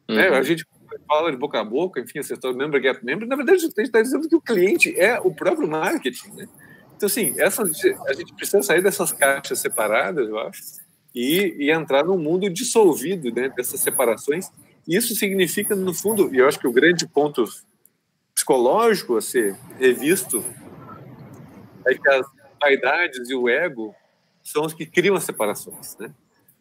né? A gente fala de boca a boca, enfim, essa história member get member, na verdade a gente está dizendo que o cliente é o próprio marketing, né? Então, assim, a gente precisa sair dessas caixas separadas, eu acho, e entrar num mundo dissolvido, né, dessas separações. E isso significa, no fundo, e eu acho que o grande ponto psicológico a ser revisto é que as vaidades e o ego são os que criam as separações, né?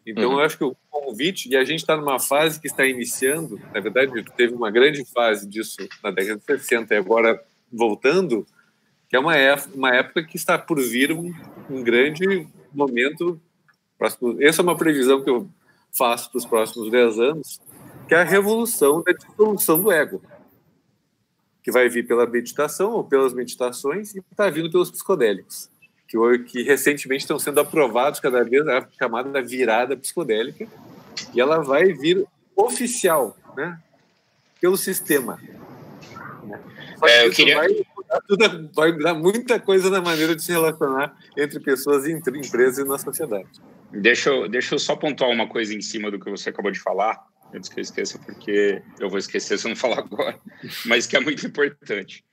Então, eu acho que o convite, e a gente está numa fase que está iniciando, na verdade, teve uma grande fase disso na década de 60 e agora voltando, que é uma época que está por vir um grande momento. Essa é uma previsão que eu faço para os próximos 10 anos, que é a revolução da dissolução do ego, que vai vir pela meditação ou pelas meditações e está vindo pelos psicodélicos, que recentemente estão sendo aprovados cada vez, a chamada virada psicodélica, e ela vai vir oficial, né, pelo sistema. Vai mudar muita coisa na maneira de se relacionar entre pessoas, entre empresas e na sociedade. Deixa eu só pontuar uma coisa em cima do que você acabou de falar, antes que eu esqueça, porque eu vou esquecer se eu não falar agora, mas que é muito importante.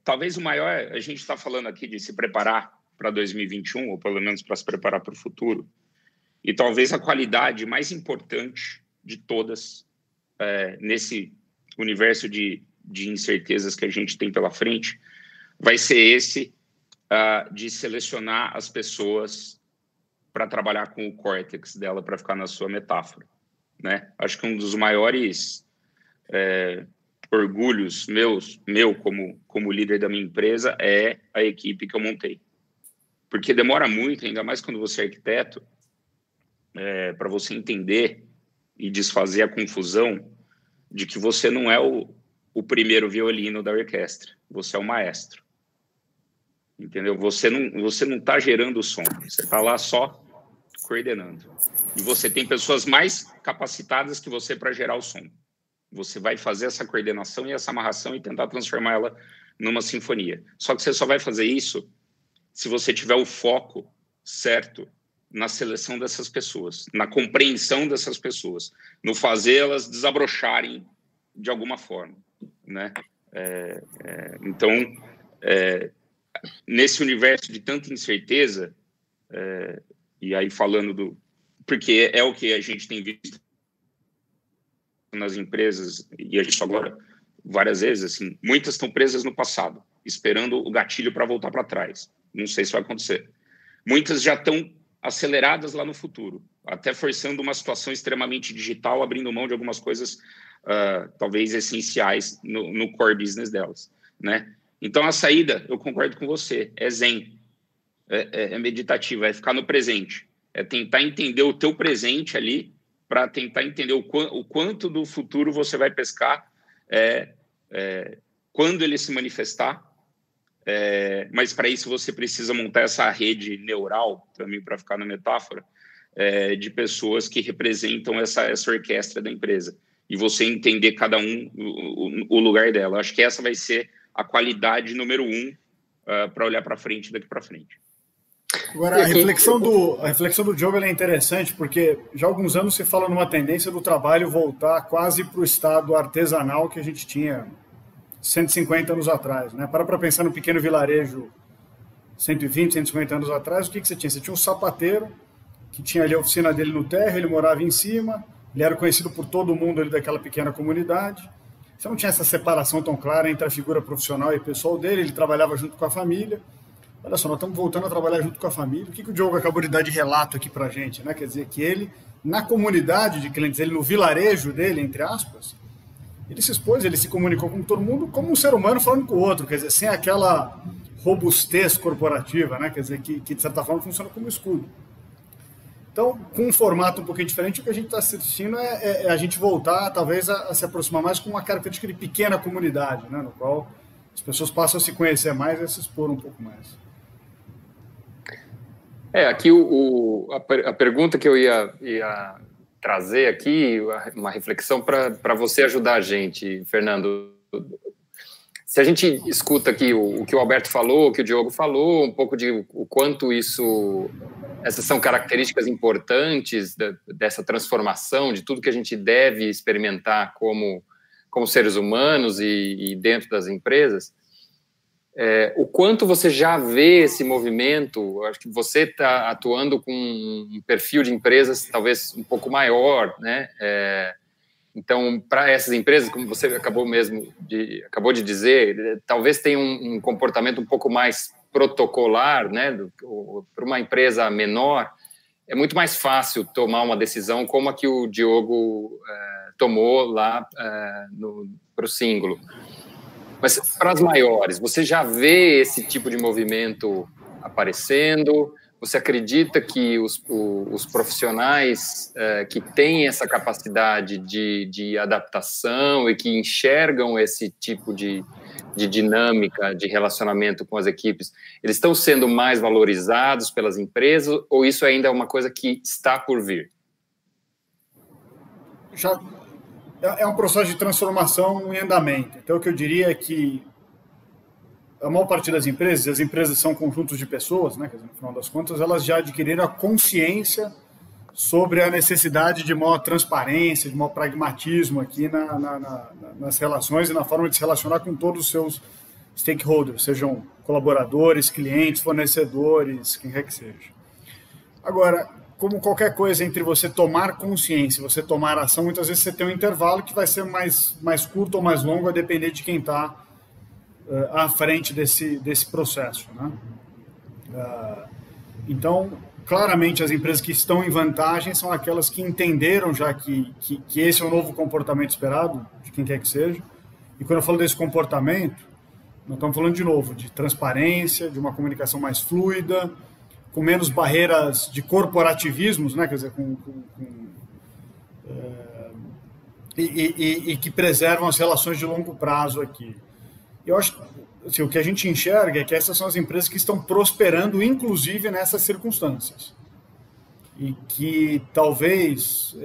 Talvez o maior, a gente está falando aqui de se preparar para 2021, ou pelo menos para se preparar para o futuro, e talvez a qualidade mais importante de todas nesse universo de incertezas que a gente tem pela frente vai ser esse de selecionar as pessoas para trabalhar com o córtex dela, para ficar na sua metáfora, né? Acho que um dos maiores orgulhos meu como líder da minha empresa é a equipe que eu montei. Porque demora muito, ainda mais quando você é arquiteto, para você entender e desfazer a confusão de que você não é o primeiro violino da orquestra. Você é o maestro. Entendeu? Você não está gerando o som. Você está lá só coordenando. E você tem pessoas mais capacitadas que você para gerar o som. Você vai fazer essa coordenação e essa amarração e tentar transformar ela numa sinfonia. Só que você só vai fazer isso se você tiver o foco certo na seleção dessas pessoas, na compreensão dessas pessoas, no fazer elas desabrocharem de alguma forma, né? Então, nesse universo de tanta incerteza, e aí falando porque é o que a gente tem visto nas empresas, e a gente agora várias vezes, assim, muitas estão presas no passado, esperando o gatilho para voltar para trás. Não sei se vai acontecer. Muitas já estão aceleradas lá no futuro, até forçando uma situação extremamente digital, abrindo mão de algumas coisas talvez essenciais no core business delas, né? Então, a saída, eu concordo com você, é zen, é meditativa, é ficar no presente, é tentar entender o teu presente ali para tentar entender o quanto do futuro você vai pescar quando ele se manifestar, mas para isso você precisa montar essa rede neural, também para ficar na metáfora, de pessoas que representam essa orquestra da empresa, e você entender cada um o lugar dela. Acho que essa vai ser a qualidade número 1 para olhar para frente daqui para frente. Agora, a reflexão do Diogo é interessante, porque já há alguns anos se fala numa tendência do trabalho voltar quase para o estado artesanal que a gente tinha 150 anos atrás, né? Para pensar no pequeno vilarejo 120, 150 anos atrás, o que você tinha? Você tinha um sapateiro que tinha ali a oficina dele no térreo, ele morava em cima, ele era conhecido por todo mundo ali daquela pequena comunidade. Você não tinha essa separação tão clara entre a figura profissional e pessoal dele, ele trabalhava junto com a família. Olha só, nós estamos voltando a trabalhar junto com a família. O que o Diogo acabou de dar de relato aqui para a gente, né? Quer dizer, que ele, na comunidade de clientes, ele no vilarejo dele, entre aspas, ele se expôs, ele se comunicou com todo mundo como um ser humano falando com o outro, quer dizer, sem aquela robustez corporativa, né? Quer dizer, que de certa forma funciona como escudo. Então, com um formato um pouquinho diferente, o que a gente está assistindo é a gente voltar, talvez, a se aproximar mais com uma característica de pequena comunidade, né? No qual as pessoas passam a se conhecer mais e a se expor um pouco mais. Aqui a pergunta que eu ia trazer aqui, uma reflexão para você ajudar a gente, Fernando. Se a gente escuta aqui o que o Alberto falou, o que o Diogo falou, um pouco de o quanto essas são características importantes dessa transformação, de tudo que a gente deve experimentar como seres humanos e dentro das empresas, o quanto você já vê esse movimento. Acho que você está atuando com um perfil de empresas talvez um pouco maior, né? Então, para essas empresas, como você acabou de dizer, talvez tenha um comportamento um pouco mais protocolar, né? Para uma empresa menor, é muito mais fácil tomar uma decisão como a que o Diogo tomou lá para o Singulo. Mas para as maiores, você já vê esse tipo de movimento aparecendo? Você acredita que os profissionais que têm essa capacidade de adaptação e que enxergam esse tipo de dinâmica de relacionamento com as equipes, eles estão sendo mais valorizados pelas empresas, ou isso ainda é uma coisa que está por vir? É um processo de transformação em andamento. Então, o que eu diria é que a maior parte das empresas, as empresas são conjuntos de pessoas, né? Quer dizer, no final das contas, elas já adquiriram a consciência sobre a necessidade de maior transparência, de maior pragmatismo aqui nas relações e na forma de se relacionar com todos os seus stakeholders, sejam colaboradores, clientes, fornecedores, quem quer que seja. Agora, como qualquer coisa entre você tomar consciência e você tomar ação, muitas vezes você tem um intervalo que vai ser mais curto ou mais longo, a depender de quem está à frente desse processo, né? Então, claramente, as empresas que estão em vantagem são aquelas que entenderam já que esse é o novo comportamento esperado, de quem quer que seja. E quando eu falo desse comportamento, nós estamos falando, de novo, de transparência, de uma comunicação mais fluida, com menos barreiras de corporativismos, né? Quer dizer, e que preservam as relações de longo prazo aqui. Eu acho que assim, o que a gente enxerga é que essas são as empresas que estão prosperando, inclusive nessas circunstâncias. E que talvez...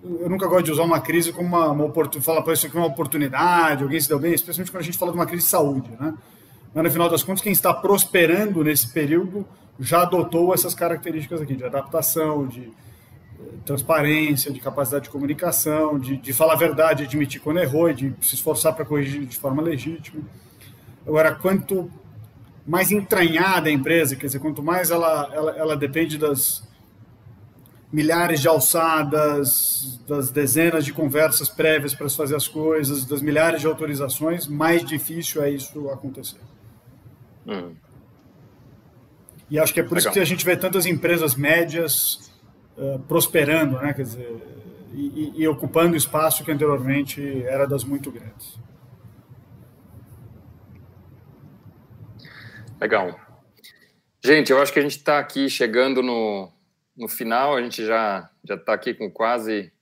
Eu nunca gosto de usar uma crise como uma oportunidade, falar para isso aqui uma oportunidade, alguém se deu bem, especialmente quando a gente fala de uma crise de saúde, né? Mas, no final das contas, quem está prosperando nesse período já adotou essas características aqui, de adaptação, de transparência, de capacidade de comunicação, de falar a verdade, admitir quando errou e de se esforçar para corrigir de forma legítima. Agora, quanto mais entranhada a empresa, quer dizer, quanto mais ela depende das milhares de alçadas, das dezenas de conversas prévias para se fazer as coisas, das milhares de autorizações, mais difícil é isso acontecer. E acho que é por isso que a gente vê tantas empresas médias prosperando, né? Quer dizer, e ocupando espaço que anteriormente era das muito grandes. Legal. Gente, eu acho que a gente está aqui chegando no final, a gente já está aqui com quase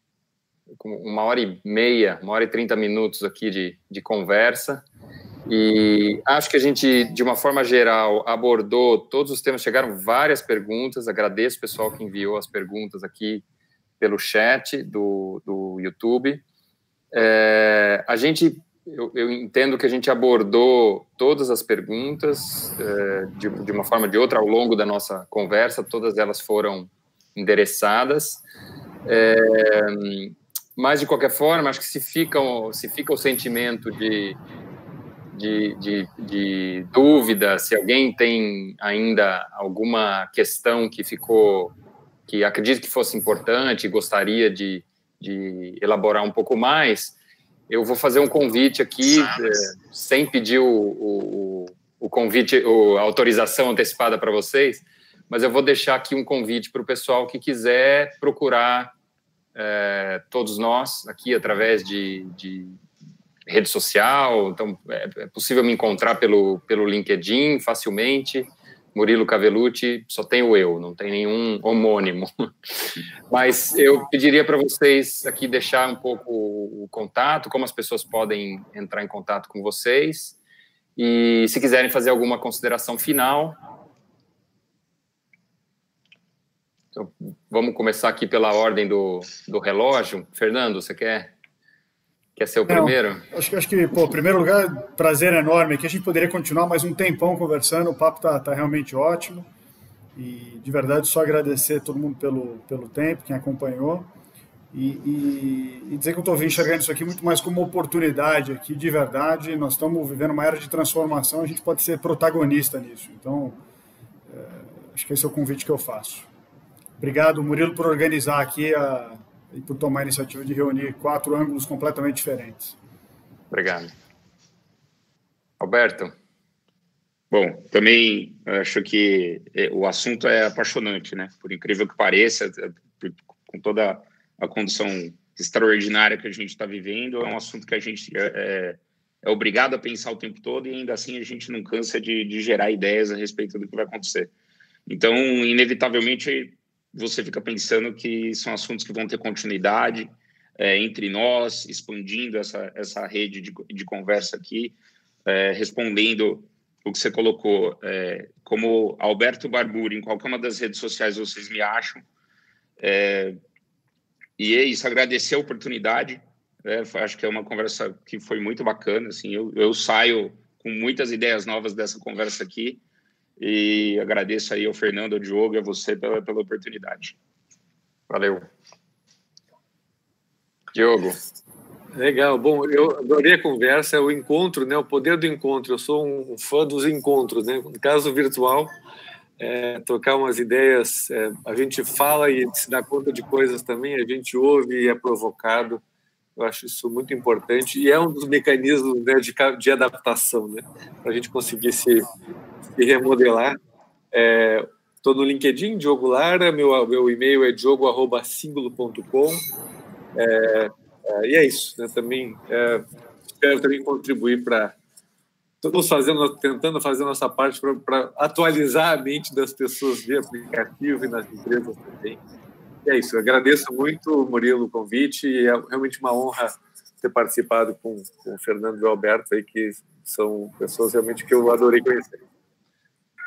1h30, 1h30 minutos aqui de conversa. E acho que a gente, de uma forma geral, abordou todos os temas, chegaram várias perguntas, agradeço o pessoal que enviou as perguntas aqui pelo chat do YouTube. Eu entendo que a gente abordou todas as perguntas de uma forma ou de outra ao longo da nossa conversa, todas elas foram endereçadas. Mas, de qualquer forma, acho que se fica o sentimento de dúvida, se alguém tem ainda alguma questão que acredita que fosse importante e gostaria de elaborar um pouco mais, eu vou fazer um convite aqui, sem pedir o convite, a autorização antecipada para vocês, mas eu vou deixar aqui um convite para o pessoal que quiser procurar todos nós aqui através de rede social. Então, é possível me encontrar pelo LinkedIn facilmente. Murilo Cavellucci, só tenho eu, não tem nenhum homônimo. Mas eu pediria para vocês aqui deixar um pouco o contato, como as pessoas podem entrar em contato com vocês, e se quiserem fazer alguma consideração final. Então, vamos começar aqui pela ordem do relógio. Fernando, você quer ser o primeiro? Acho que, em primeiro lugar, prazer enorme aqui. A gente poderia continuar mais um tempão conversando, o papo tá realmente ótimo. E, de verdade, só agradecer a todo mundo pelo tempo, quem acompanhou. E dizer que eu estou enxergando isso aqui muito mais como uma oportunidade aqui, de verdade. Nós estamos vivendo uma era de transformação, a gente pode ser protagonista nisso. Então, acho que esse é o convite que eu faço. Obrigado, Murilo, por organizar aqui e por tomar a iniciativa de reunir 4 ângulos completamente diferentes. Obrigado. Alberto? Bom, também acho que o assunto é apaixonante, né? Por incrível que pareça, com toda a condição extraordinária que a gente está vivendo, é um assunto que a gente é obrigado a pensar o tempo todo e ainda assim a gente não cansa de gerar ideias a respeito do que vai acontecer. Então, inevitavelmente, você fica pensando que são assuntos que vão ter continuidade entre nós, expandindo essa rede de conversa aqui, respondendo o que você colocou. Como Alberto Barburi, em qualquer uma das redes sociais vocês me acham. E é isso, agradecer a oportunidade. Acho que é uma conversa que foi muito bacana. Assim, eu saio com muitas ideias novas dessa conversa aqui. E agradeço aí ao Fernando, ao Diogo e a você pela oportunidade. Valeu. Diogo. Legal. Bom, eu adorei a conversa, o encontro, né? O poder do encontro. Eu sou um fã dos encontros, né? No caso virtual, trocar umas ideias, a gente fala e se dá conta de coisas também, a gente ouve e é provocado. Eu acho isso muito importante e é um dos mecanismos, né, de adaptação, né? Para a gente conseguir se remodelar. Estou no LinkedIn, Diogo Lara, meu e-mail é diogo@singulo.com. E é isso, né? Também espero também contribuir para... Estamos tentando fazer a nossa parte para atualizar a mente das pessoas via aplicativo e nas empresas também. É isso, eu agradeço muito, Murilo, o convite, e é realmente uma honra ter participado com o Fernando e o Alberto, aí, que são pessoas realmente que eu adorei conhecer.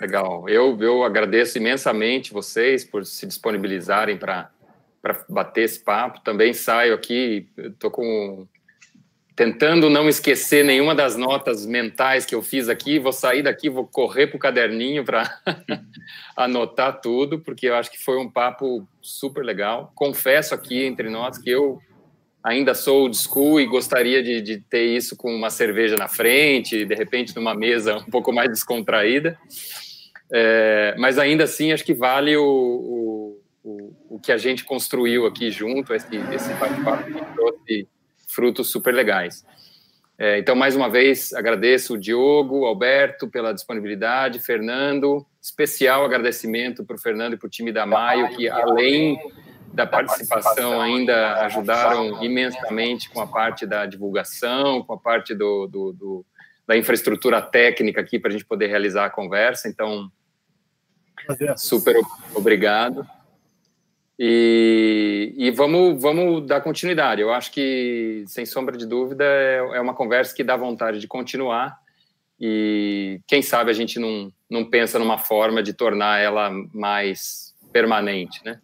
Legal. Eu agradeço imensamente vocês por se disponibilizarem para bater esse papo. Também saio aqui, estou tentando não esquecer nenhuma das notas mentais que eu fiz aqui. Vou sair daqui, vou correr para o caderninho para anotar tudo, porque eu acho que foi um papo super legal. Confesso aqui entre nós que eu ainda sou old school e gostaria de ter isso com uma cerveja na frente, de repente numa mesa um pouco mais descontraída. Mas ainda assim, acho que vale o que a gente construiu aqui junto, esse bate-papo que trouxe frutos super legais. Então, mais uma vez, agradeço o Diogo, o Alberto pela disponibilidade, Fernando, especial agradecimento para o Fernando e para o time da Maio, que além da participação ainda ajudaram imensamente com a parte da divulgação, com a parte da infraestrutura técnica aqui para a gente poder realizar a conversa. Então, super obrigado. E vamos dar continuidade. Eu acho que, sem sombra de dúvida, é uma conversa que dá vontade de continuar, e quem sabe a gente não pensa numa forma de tornar ela mais permanente, né?